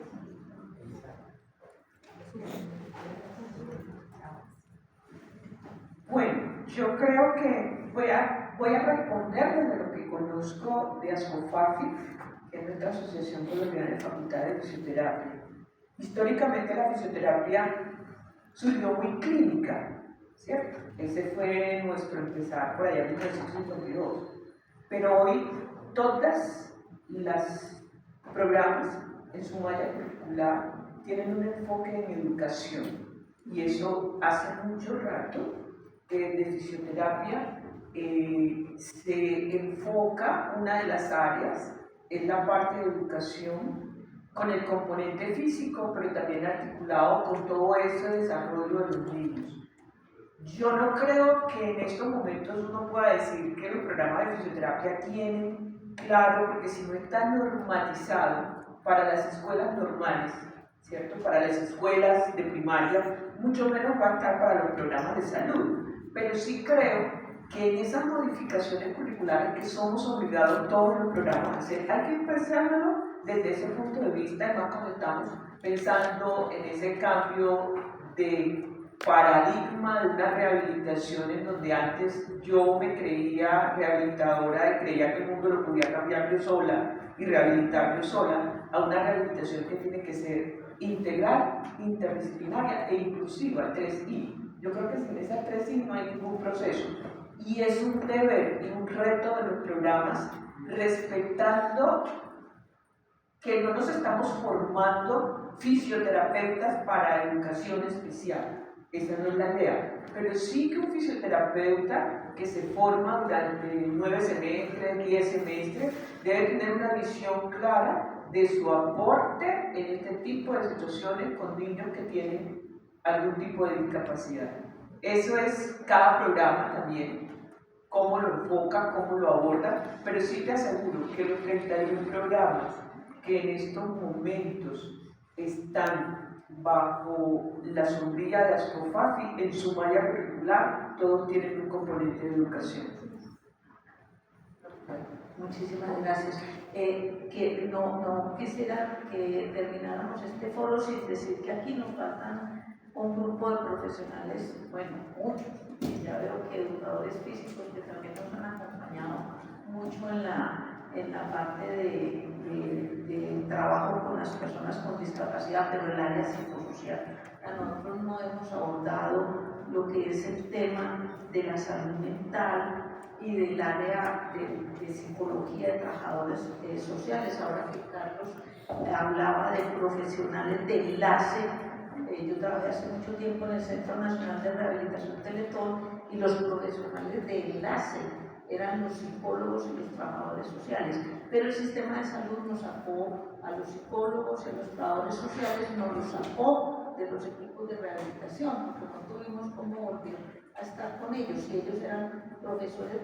Bueno, yo creo que voy a responder desde lo que conozco de ASCOFAFI, que es nuestra Asociación Colombiana de Facultades de Fisioterapia. Históricamente la fisioterapia surgió muy clínica, ¿cierto? Ese fue nuestro empezar por allá en 1952. Pero hoy todas las programas en su malla curricular tienen un enfoque en educación, y eso hace mucho rato que de fisioterapia se enfoca, una de las áreas es la parte de educación con el componente físico, pero también articulado con todo ese desarrollo de los niños. Yo no creo que en estos momentos uno pueda decir que los programas de fisioterapia tienen claro, porque si no está normatizado para las escuelas normales, ¿cierto? Para las escuelas de primaria, mucho menos va a estar para los programas de salud. Pero sí creo que en esas modificaciones curriculares que somos obligados todos los programas a hacer, hay que pensándolo desde ese punto de vista, además cuando estamos pensando en ese cambio de paradigma de una rehabilitación en donde antes yo me creía rehabilitadora y creía que el mundo lo podía cambiar yo sola y rehabilitar yo sola, a una rehabilitación que tiene que ser integral, interdisciplinaria e inclusiva, 3I. Yo creo que sin esas 3I no hay ningún proceso. Y es un deber y un reto de los programas, respetando que no nos estamos formando fisioterapeutas para educación especial. Esa no es la idea. Pero sí que un fisioterapeuta que se forma durante 9 semestres, 10 semestres, debe tener una visión clara de su aporte en este tipo de situaciones con niños que tienen algún tipo de discapacidad. Eso es cada programa también, cómo lo enfoca, cómo lo aborda, pero sí te aseguro que los 31 programas que en estos momentos están bajo la sombrilla de ASCOFAFI, en su malla curricular, todos tienen un componente de educación. Muchísimas gracias. Que no quisiera que termináramos este foro sin decir que aquí nos faltan un grupo de profesionales, bueno, muchos, y ya veo que educadores físicos que también nos han acompañado mucho en la parte de trabajo con las personas con discapacidad, pero en el área psicosocial. Nosotros no hemos abordado lo que es el tema de la salud mental y del área de psicología de trabajadores sociales. Ahora que Carlos hablaba de profesionales de enlace, yo trabajé hace mucho tiempo en el Centro Nacional de Rehabilitación Teletón y los profesionales de enlace eran los psicólogos y los trabajadores sociales, pero el sistema de salud nos sacó a los psicólogos y a los trabajadores sociales, nos los sacó de los equipos de rehabilitación, porque no tuvimos cómo volver a estar con ellos, y ellos eran profesores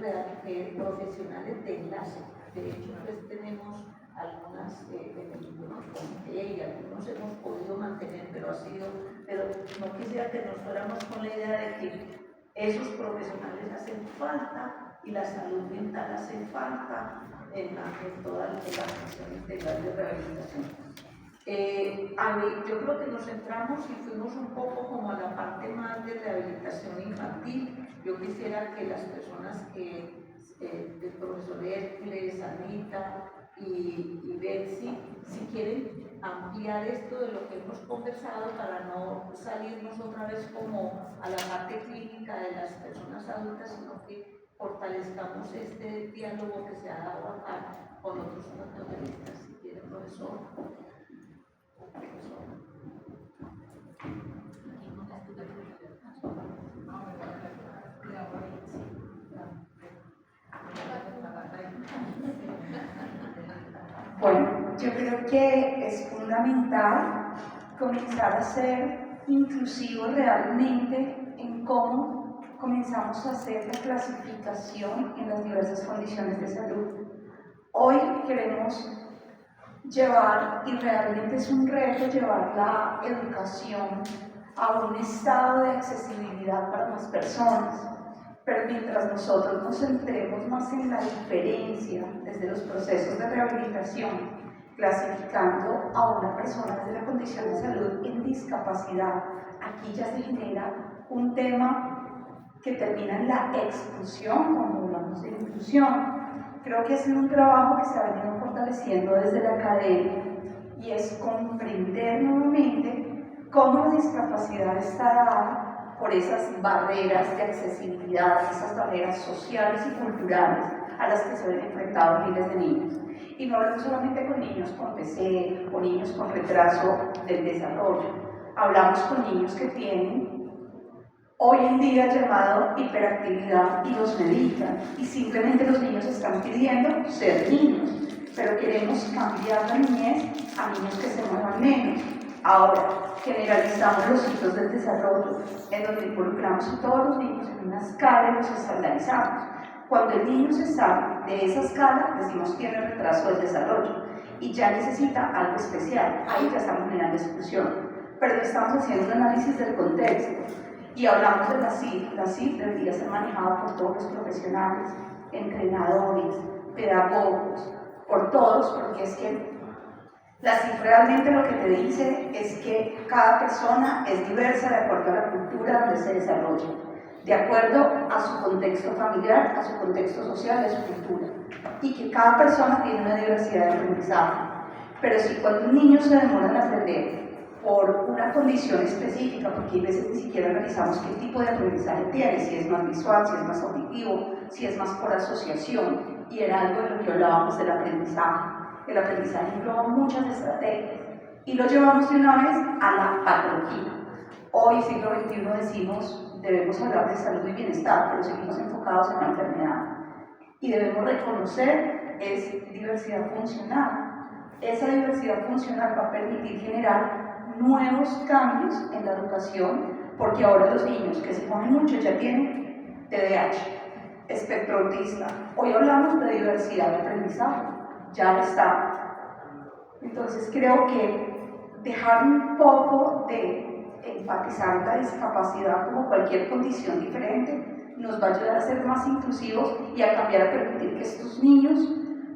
profesionales de enlace. De hecho, pues tenemos algunas en el comité y algunos hemos podido mantener, pero no quisiera que nos fuéramos con la idea de que esos profesionales hacen falta y la salud mental hace falta en toda la atención integral de rehabilitación. Yo creo que nos centramos y fuimos un poco como a la parte más de rehabilitación infantil. Yo quisiera que las personas el profesor Hércules, Anita y Betsy, si quieren ampliar esto de lo que hemos conversado para no salirnos otra vez como a la parte clínica de las personas adultas, sino que fortalezcamos este diálogo que se ha dado acá con otros puntos de vista. Si quiere, profesor. Bueno, yo creo que es fundamental comenzar a ser inclusivos realmente en cómo comenzamos a hacer la clasificación en las diversas condiciones de salud. Hoy queremos llevar, y realmente es un reto llevar la educación a un estado de accesibilidad para más personas. Pero mientras nosotros nos centremos más en la diferencia desde los procesos de rehabilitación, clasificando a una persona desde la condición de salud en discapacidad, aquí ya se genera un tema que termina en la exclusión cuando hablamos de inclusión. Creo que es un trabajo que se ha venido fortaleciendo desde la academia y es comprender nuevamente cómo la discapacidad está dada por esas barreras de accesibilidad, esas barreras sociales y culturales a las que se ven enfrentados miles de niños. Y no hablamos solamente con niños con PC o niños con retraso del desarrollo, hablamos con niños que tienen hoy en día llamado hiperactividad y los medican, y simplemente los niños están pidiendo ser niños, pero queremos cambiar la niñez a niños que se muevan menos. Ahora, generalizamos los hitos del desarrollo, en donde involucramos a todos los niños en una escala y los estandarizamos. Cuando el niño se sale de esa escala, decimos tiene retraso del desarrollo y ya necesita algo especial. Ahí ya estamos generando exclusión, pero estamos haciendo un análisis del contexto y hablamos de la CIF. La CIF debería ser manejada por todos los profesionales, entrenadores, pedagogos, por todos, porque es que la CIF realmente lo que te dice es que cada persona es diversa de acuerdo a la cultura donde se desarrolla, de acuerdo a su contexto familiar, a su contexto social, a su cultura, y que cada persona tiene una diversidad de aprendizaje. Pero si cuando un niño se demora en aprender por una condición específica, porque a veces ni siquiera analizamos qué tipo de aprendizaje tiene, si es más visual, si es más auditivo, si es más por asociación, y era algo de lo que hablábamos del aprendizaje. El aprendizaje engloba muchas estrategias y lo llevamos de una vez a la patología. Hoy, siglo XXI, decimos debemos hablar de salud y bienestar, pero seguimos enfocados en la enfermedad. Y debemos reconocer es diversidad funcional. Esa diversidad funcional va a permitir generar nuevos cambios en la educación, porque ahora los niños que se ponen mucho ya tienen TDAH, espectro autista. Hoy hablamos de diversidad de aprendizaje. Ya lo está. Entonces creo que dejar un poco de enfatizar la discapacidad como cualquier condición diferente nos va a ayudar a ser más inclusivos y a cambiar, a permitir que estos niños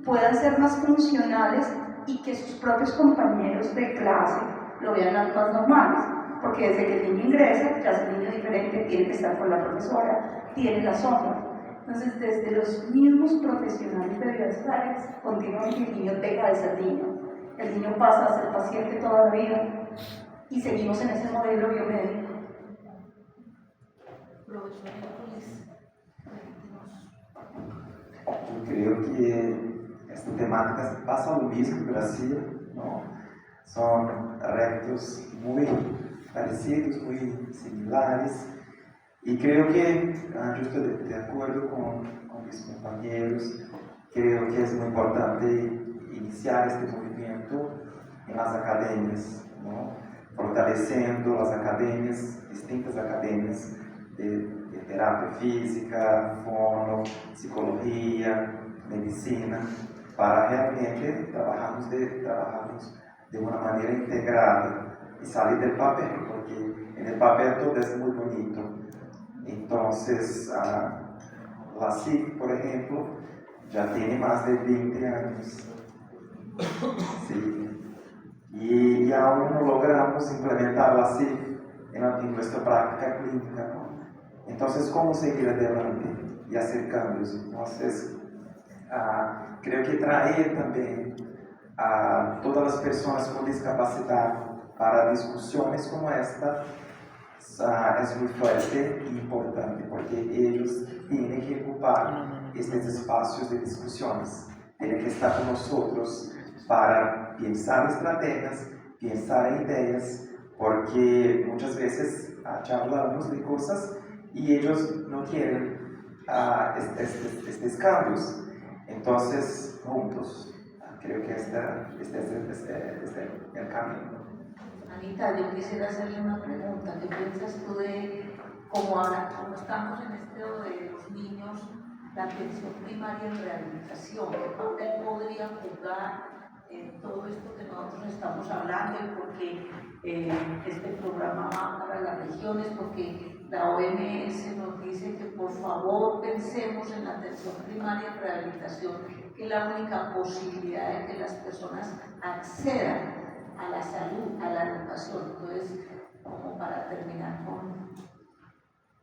puedan ser más funcionales y que sus propios compañeros de clase lo vean las más normales, porque desde que el niño ingresa ya es un niño diferente, tiene que estar con la profesora, tiene la sombra. Entonces, desde los mismos profesionales de diversas áreas, continuamente el niño deja de ser niño. El niño pasa a ser paciente toda la vida y seguimos en ese modelo biomédico. Profesor Hércules, cuéntenos. Yo creo que esta temática pasa lo mismo en Brasil, ¿no? Son retos muy parecidos, muy similares, y creo que yo estoy de acuerdo con mis compañeros. Creo que es muy importante iniciar este movimiento en las academias, ¿no? Fortalecendo las academias, distintas academias de terapia física, fono, psicología, medicina, para realmente trabajarnos de una manera integrada y salir del papel, porque en el papel todo es muy bonito. Entonces, la CIC, por ejemplo, ya tiene más de 20 años. Sí. Y aún no logramos implementar la CIC en nuestra práctica clínica, ¿no? Entonces, ¿cómo seguir adelante y hacer cambios? Entonces, creo que traer también a todas las personas con discapacidad para discusiones como esta es muy fuerte y importante, porque ellos tienen que ocupar estos espacios de discusiones, tienen que estar con nosotros para pensar estrategias, pensar en ideas, porque muchas veces charlamos de cosas y ellos no quieren estos cambios. Entonces, juntos, creo que este es el camino. Anita, yo quisiera hacerle una pregunta. ¿Qué piensas tú de cómo ahora, como estamos en esto de los niños, la atención primaria en rehabilitación? ¿Qué papel podría jugar en todo esto que nosotros estamos hablando? Y porque este programa va para las regiones, porque la OMS nos dice que por favor pensemos en la atención primaria en rehabilitación, que es la única posibilidad de que las personas accedan a la salud, a la educación. Entonces, como para terminar con...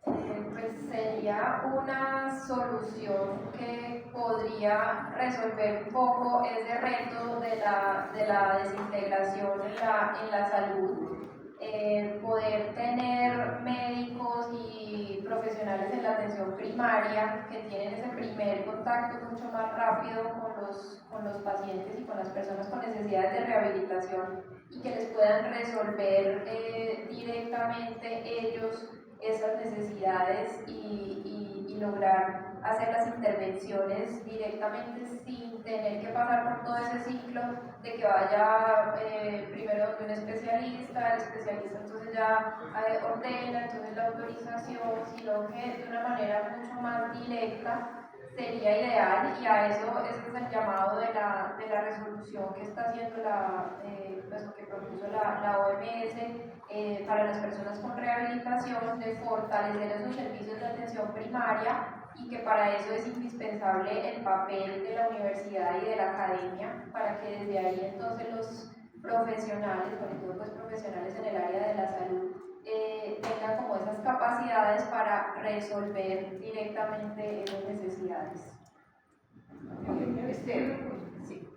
Pues sería una solución que podría resolver un poco ese reto de la desintegración en la salud. Poder tener médicos y profesionales en la atención primaria que tienen ese primer contacto mucho más rápido con los pacientes y con las personas con necesidades de rehabilitación, y que les puedan resolver directamente ellos esas necesidades y lograr hacer las intervenciones directamente sin tener que pasar por todo ese ciclo de que vaya primero de un especialista, el especialista entonces ya ordena, entonces la autorización, sino que de una manera mucho más directa sería ideal, y a eso ese es el llamado de la resolución que está haciendo pues, que propuso la OMS para las personas con rehabilitación, de fortalecer esos servicios de atención primaria, y que para eso es indispensable el papel de la universidad y de la academia, para que desde ahí entonces los profesionales, sobre todo pues profesionales en el área de la salud, tengan como esas capacidades para resolver directamente esas necesidades. Sí.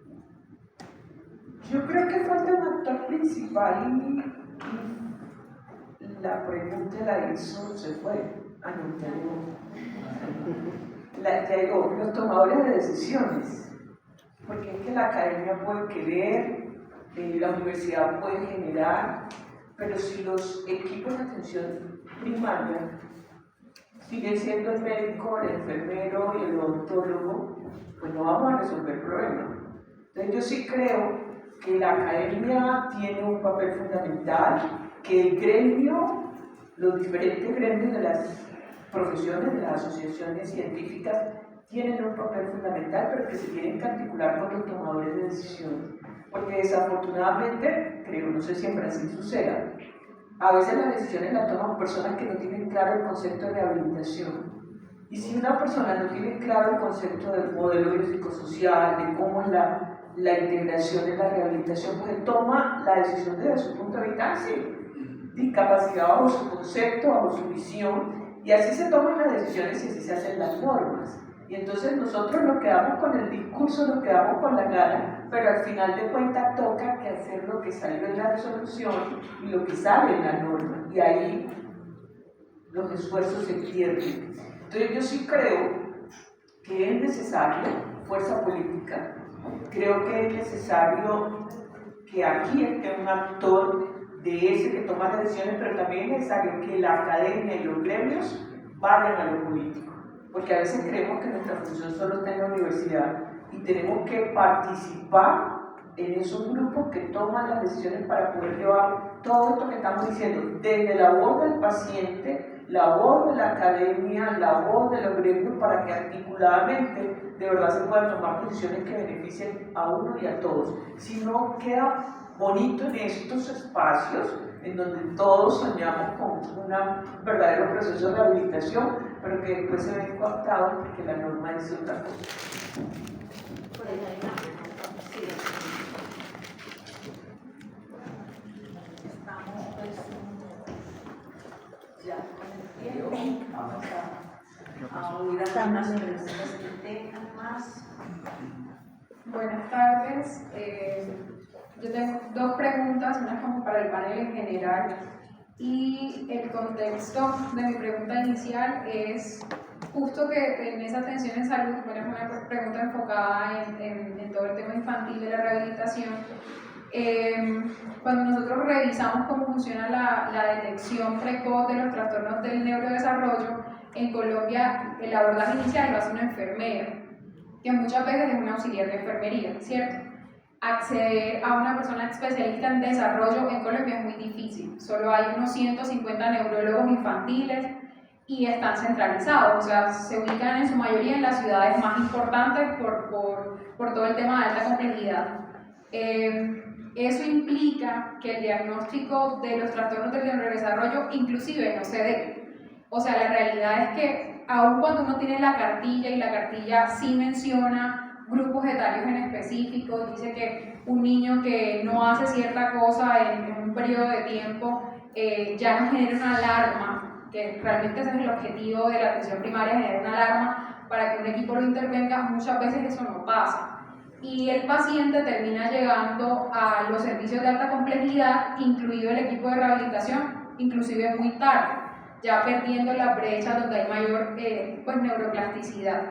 Yo creo que falta un actor principal y la pregunta la hizo, se fue. Llegó los tomadores de decisiones, porque es que la academia puede querer, la universidad puede generar, pero si los equipos de atención primaria siguen siendo el médico, el enfermero y el odontólogo, pues no vamos a resolver el problema. Entonces yo sí creo que la academia tiene un papel fundamental, que el gremio, los diferentes gremios de las profesiones, de las asociaciones científicas, tienen un papel fundamental, pero que se tienen que articular con los tomadores de decisiones. Porque desafortunadamente, creo, no sé si en Brasil suceda, a veces las decisiones las toman personas que no tienen claro el concepto de rehabilitación. Y si una persona no tiene claro el concepto del modelo biopsicosocial, de cómo es la integración en la rehabilitación, pues toma la decisión desde su punto de vista, sí, discapacidad bajo su concepto, bajo su visión, y así se toman las decisiones y así se hacen las normas. Y entonces nosotros nos quedamos con el discurso, nos quedamos con la gana, pero al final de cuentas toca que hacer lo que salió en la resolución y lo que sale en la norma, y ahí los esfuerzos se pierden. Entonces yo sí creo que es necesario fuerza política, creo que es necesario que aquí esté un actor de ese que toma las decisiones, pero también es necesario que la academia y los gremios vayan a lo político, porque a veces creemos que nuestra función solo está en la universidad y tenemos que participar en esos grupos que toman las decisiones para poder llevar todo esto que estamos diciendo, desde la voz del paciente, la voz de la academia, la voz de los gremios, para que articuladamente de verdad se puedan tomar decisiones que beneficien a uno y a todos. Si no, queda bonito en estos espacios en donde todos soñamos con un verdadero proceso de rehabilitación, pero que después se ven coartados porque la norma dice otra cosa. Por ahí hay una pregunta. Sí. Estamos pues, ya con el tiempo. Vamos a oír algunas preguntas que tengan más. Buenas tardes. Yo tengo dos preguntas, una como para el panel en general, y el contexto de mi pregunta inicial es justo que en esa atención en salud, bueno, es una pregunta enfocada en todo el tema infantil de la rehabilitación. Cuando nosotros revisamos cómo funciona la detección precoz de los trastornos del neurodesarrollo, en Colombia el abordaje inicial lo hace una enfermera, que muchas veces es un auxiliar de enfermería, ¿cierto? Acceder a una persona especialista en desarrollo en Colombia es muy difícil. Solo hay unos 150 neurólogos infantiles y están centralizados, o sea, se ubican en su mayoría en las ciudades más importantes por todo el tema de alta complejidad. Eso implica que el diagnóstico de los trastornos del neurodesarrollo inclusive no se dé. O sea, la realidad es que aun cuando uno tiene la cartilla y la cartilla sí menciona grupos etarios en específico, dice que un niño que no hace cierta cosa en un periodo de tiempo ya no genera una alarma, que realmente ese es el objetivo de la atención primaria, generar una alarma para que un equipo lo intervenga. Muchas veces eso no pasa y el paciente termina llegando a los servicios de alta complejidad, incluido el equipo de rehabilitación, inclusive muy tarde, ya perdiendo la brecha donde hay mayor pues, neuroplasticidad.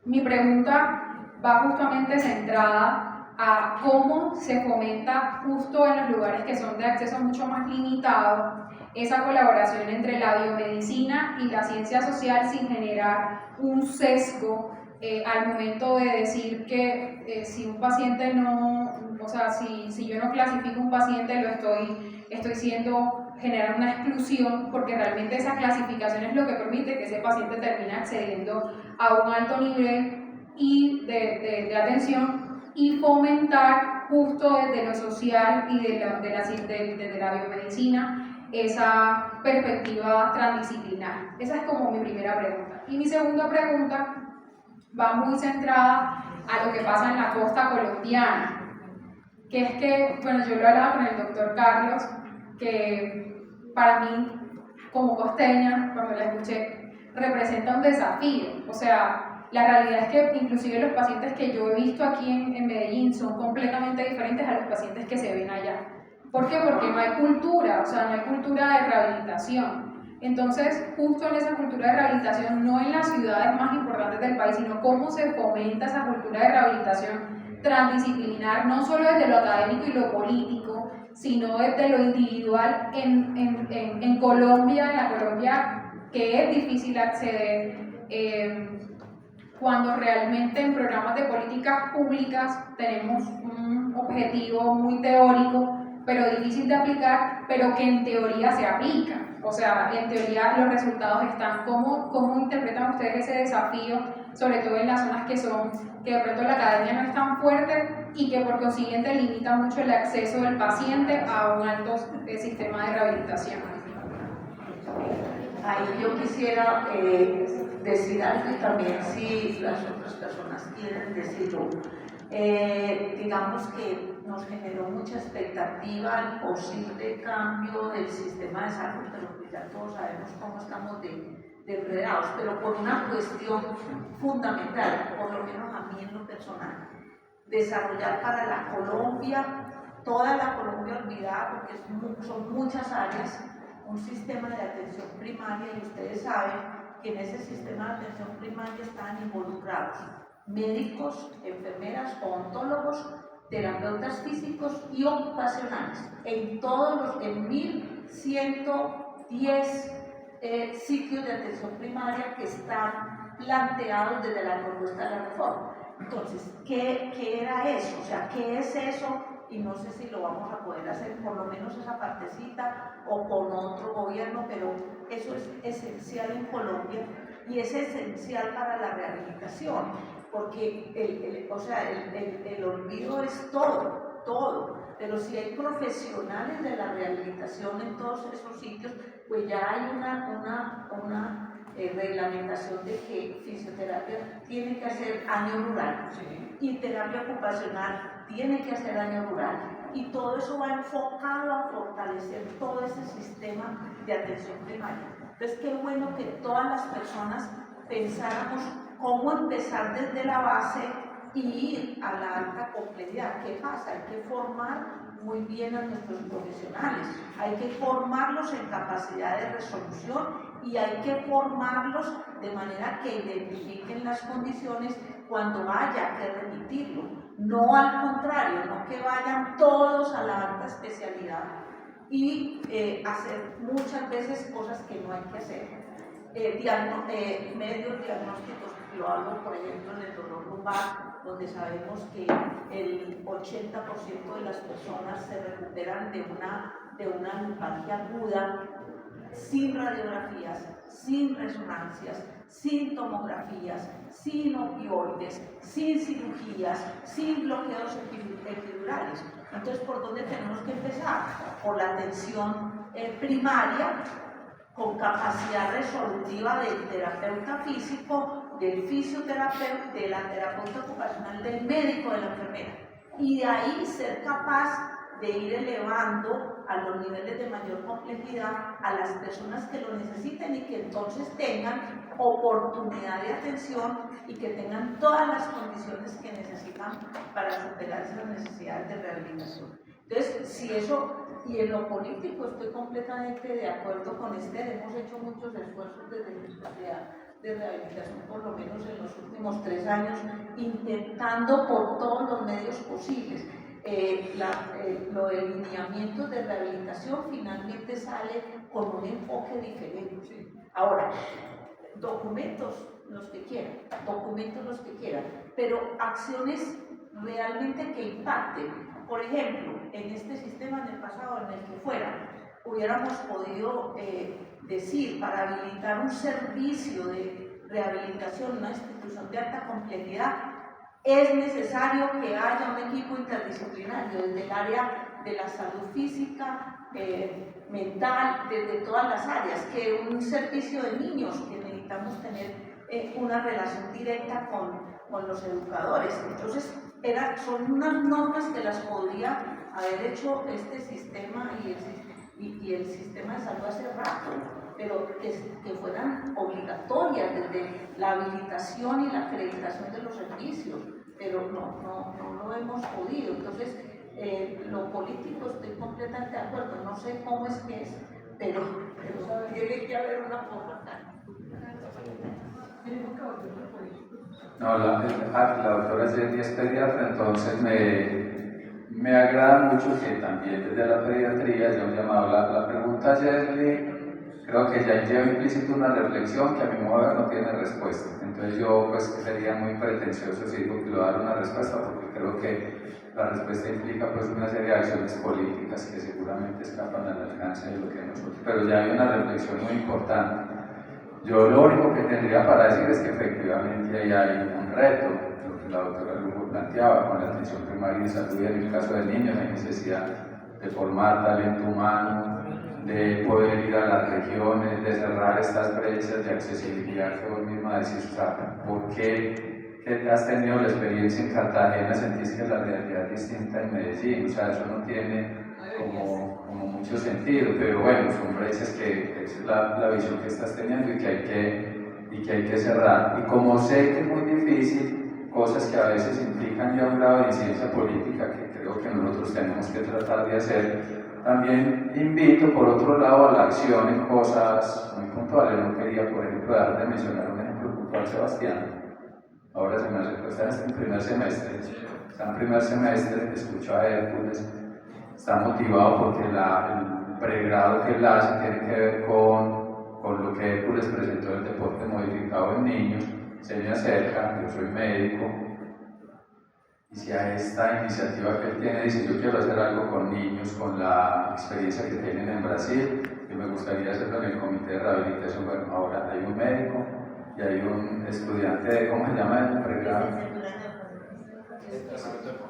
Mi pregunta va justamente centrada a cómo se fomenta justo en los lugares que son de acceso mucho más limitado esa colaboración entre la biomedicina y la ciencia social sin generar un sesgo al momento de decir que si un paciente no, o sea, si yo no clasifico un paciente, estoy generando una exclusión, porque realmente esa clasificación es lo que permite que ese paciente termine accediendo a un alto nivel y de atención, y fomentar justo desde lo social y desde la biomedicina esa perspectiva transdisciplinar. Esa es como mi primera pregunta. Y mi segunda pregunta va muy centrada a lo que pasa en la costa colombiana, que es que, bueno, yo lo hablaba con el doctor Carlos, que para mí, como costeña, cuando la escuché, representa un desafío. O sea, la realidad es que inclusive los pacientes que yo he visto aquí en Medellín son completamente diferentes a los pacientes que se ven allá. ¿Por qué? Porque no hay cultura, o sea, no hay cultura de rehabilitación. Entonces, justo en esa cultura de rehabilitación, no en las ciudades más importantes del país, sino cómo se fomenta esa cultura de rehabilitación transdisciplinar, no solo desde lo académico y lo político, sino desde lo individual en Colombia, en la Colombia que es difícil acceder, cuando realmente en programas de políticas públicas tenemos un objetivo muy teórico, pero difícil de aplicar, pero que en teoría se aplica. O sea, en teoría los resultados están. ¿Cómo interpretan ustedes ese desafío, sobre todo en las zonas que de pronto la academia no es tan fuerte y que por consiguiente limita mucho el acceso del paciente a un alto sistema de rehabilitación? Ahí yo quisiera decir algo, y también si las otras personas quieren decirlo. Digamos que nos generó mucha expectativa el posible cambio del sistema de salud, pero pues ya todos sabemos cómo estamos de enredados, pero por una cuestión fundamental, por lo menos a mí en lo personal, desarrollar para la Colombia, toda la Colombia olvidada, porque son muchas áreas, un sistema de atención primaria, y ustedes saben que en ese sistema de atención primaria estaban involucrados médicos, enfermeras, odontólogos, terapeutas físicos y ocupacionales en todos los 1.110 sitios de atención primaria que están planteados desde la propuesta de la reforma. Entonces, ¿qué era eso? O sea, ¿qué es eso? Y no sé si lo vamos a poder hacer, por lo menos esa partecita o con otro gobierno, pero eso es esencial en Colombia y es esencial para la rehabilitación, porque el olvido es todo, pero si hay profesionales de la rehabilitación en todos esos sitios, pues ya hay una reglamentación de que fisioterapia tiene que hacer año rural y terapia ocupacional tiene que hacer año rural, y todo eso va enfocado a fortalecer todo ese sistema de atención primaria. Entonces, qué bueno que todas las personas pensáramos cómo empezar desde la base y ir a la alta complejidad. ¿Qué pasa? Hay que formar muy bien a nuestros profesionales, hay que formarlos en capacidad de resolución y hay que formarlos de manera que identifiquen las condiciones cuando haya que remitirlo, no al contrario, no que vayan todos a la alta especialidad y hacer muchas veces cosas que no hay que hacer. Medios diagnósticos, lo hago por ejemplo en el dolor lumbar, donde sabemos que el 80% de las personas se recuperan de una lumbalgia aguda sin radiografías, sin resonancias, sin tomografías, sin opioides, sin cirugías, sin bloqueos epidurales. Entonces, ¿por dónde tenemos que empezar? Por la atención primaria, con capacidad resolutiva del terapeuta físico, del fisioterapeuta, de la terapeuta ocupacional, del médico, de la enfermera. Y de ahí ser capaz de ir elevando a los niveles de mayor complejidad a las personas que lo necesiten y que entonces tengan oportunidad de atención y que tengan todas las condiciones que necesitan para superar esas necesidades de rehabilitación. Entonces, si eso, y en lo político estoy completamente de acuerdo con Esther, hemos hecho muchos esfuerzos desde la sociedad de rehabilitación, por lo menos en los últimos 3 años, intentando por todos los medios posibles. Lo del lineamiento de rehabilitación finalmente sale con un enfoque diferente. Ahora, documentos los que quieran, pero acciones realmente que impacten. Por ejemplo, en este sistema, en el pasado, en el que fuera, hubiéramos podido decir, para habilitar un servicio de rehabilitación, una institución de alta complejidad, es necesario que haya un equipo interdisciplinario desde el área de la salud física, mental, desde todas las áreas, que un servicio de niños, que necesitamos tener una relación directa con los educadores. Entonces, son unas normas que las podría haber hecho este sistema y el sistema de salud hace rato, pero que fueran obligatorias desde la habilitación y la acreditación de los servicios, pero no lo hemos podido. Entonces, lo político estoy completamente de acuerdo, no sé cómo es que es, pero tiene que haber una forma. No, la doctora Jenny es pediatra, entonces me agrada mucho que también desde la pediatría haya un llamado. La pregunta Jenny creo que ya lleva implícito una reflexión que a mi modo de ver no tiene respuesta. Entonces yo pues sería muy pretencioso si digo que lo dar una respuesta, porque creo que la respuesta implica pues una serie de acciones políticas que seguramente escapan al alcance de lo que nosotros, pero ya hay una reflexión muy importante. Yo lo único que tendría para decir es que efectivamente ahí hay un reto, lo que la doctora Lugo planteaba con la atención primaria y salud, y en el caso de niños hay necesidad de formar talento humano, de poder ir a las regiones, de cerrar estas brechas de accesibilidad que vos misma decís. O sea, ¿por qué has tenido la experiencia en Cartagena, sentís que la realidad es distinta en Medellín? O sea, eso no tiene como mucho sentido, pero bueno, son brechas que es la visión que estás teniendo y que hay que cerrar. Y como sé que es muy difícil, cosas que a veces implican ya un grado de incidencia política que creo que nosotros tenemos que tratar de hacer, también invito por otro lado a la acción en cosas muy puntuales. No quería, por ejemplo, dar de mencionar un ejemplo puntual, Sebastián. Ahora se me recuerda en primer semestre. Está en primer semestre, escucho a Hércules, está motivado porque el pregrado que él hace tiene que ver con lo que Hércules presentó el deporte modificado en niños. Se me acerca, yo soy médico, y si a esta iniciativa que él tiene dice yo quiero hacer algo con niños, con la experiencia que tienen en Brasil, y me gustaría hacerlo en el comité de rehabilitación. Bueno, ahora hay un médico y hay un estudiante de, ¿cómo se llama el pregrado?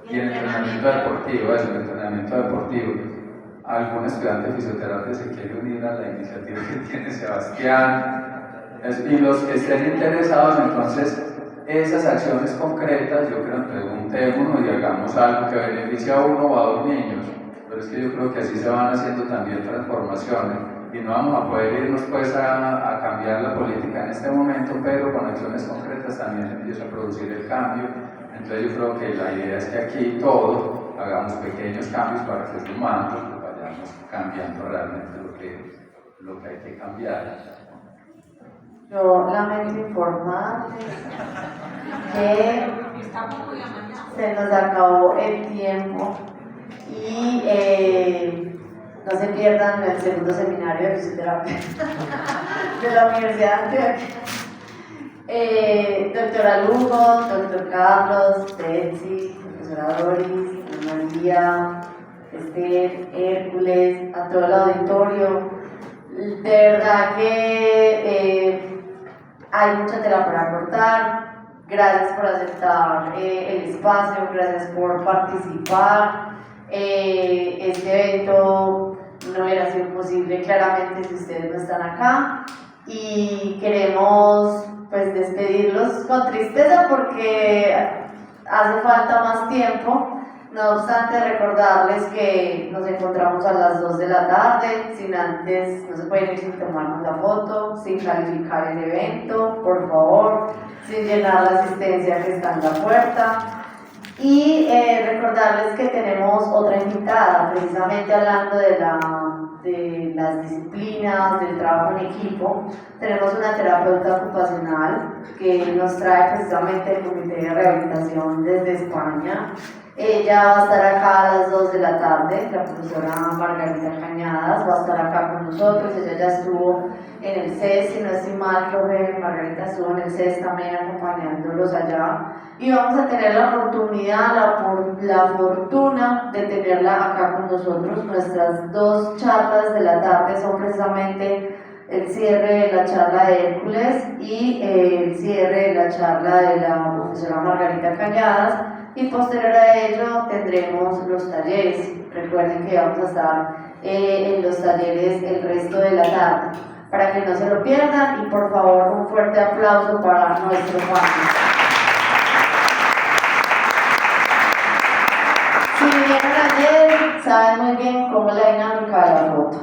Y el entrenamiento deportivo, eso, el entrenamiento deportivo. Algún estudiante de fisioterapia se quiere unir a la iniciativa que tiene Sebastián, y los que estén interesados, entonces esas acciones concretas, yo creo, preguntémonos y hagamos algo que beneficie a uno o a dos niños. Pero es que yo creo que así se van haciendo también transformaciones y no vamos a poder irnos pues a cambiar la política en este momento, pero con acciones concretas también se empieza a producir el cambio. Entonces yo creo que la idea es que aquí todos hagamos pequeños cambios para que sumando vayamos cambiando realmente lo que hay que cambiar. Yo lamento informarles que se nos acabó el tiempo y no se pierdan el segundo seminario de fisioterapia de la Universidad de Antioquia. Doctora Lugo, doctor Carlos, Betsy, profesora Doris, María, Esther, Hércules, a todo el auditorio. De verdad que hay mucha tela para cortar. Gracias por aceptar el espacio, gracias por participar. Este evento no hubiera sido posible claramente si ustedes no están acá, y queremos pues despedirlos con tristeza porque hace falta más tiempo. No obstante, recordarles que nos encontramos a las 2 de la tarde, sin antes, no se pueden ir sin tomarnos la foto, sin calificar el evento, por favor, sin llenar la asistencia que está en la puerta. Y recordarles que tenemos otra invitada, precisamente hablando de las disciplinas, del trabajo en equipo. Tenemos una terapeuta ocupacional que nos trae precisamente el Comité de Rehabilitación desde España. Ella va a estar acá a las 2 de la tarde, la profesora Margarita Cañadas va a estar acá con nosotros. Ella ya estuvo en el CES, si no estoy mal, creo que Margarita estuvo en el CES también acompañándolos allá. Y vamos a tener la oportunidad, la fortuna de tenerla acá con nosotros. Nuestras 2 charlas de la tarde son precisamente el cierre de la charla de Hércules y el cierre de la charla de la profesora Margarita Cañadas. Y posterior a ello tendremos los talleres. Recuerden que vamos a estar en los talleres el resto de la tarde, para que no se lo pierdan. Y por favor, un fuerte aplauso para nuestro panel. Si vinieron ayer, saben muy bien cómo es la dinámica de la foto.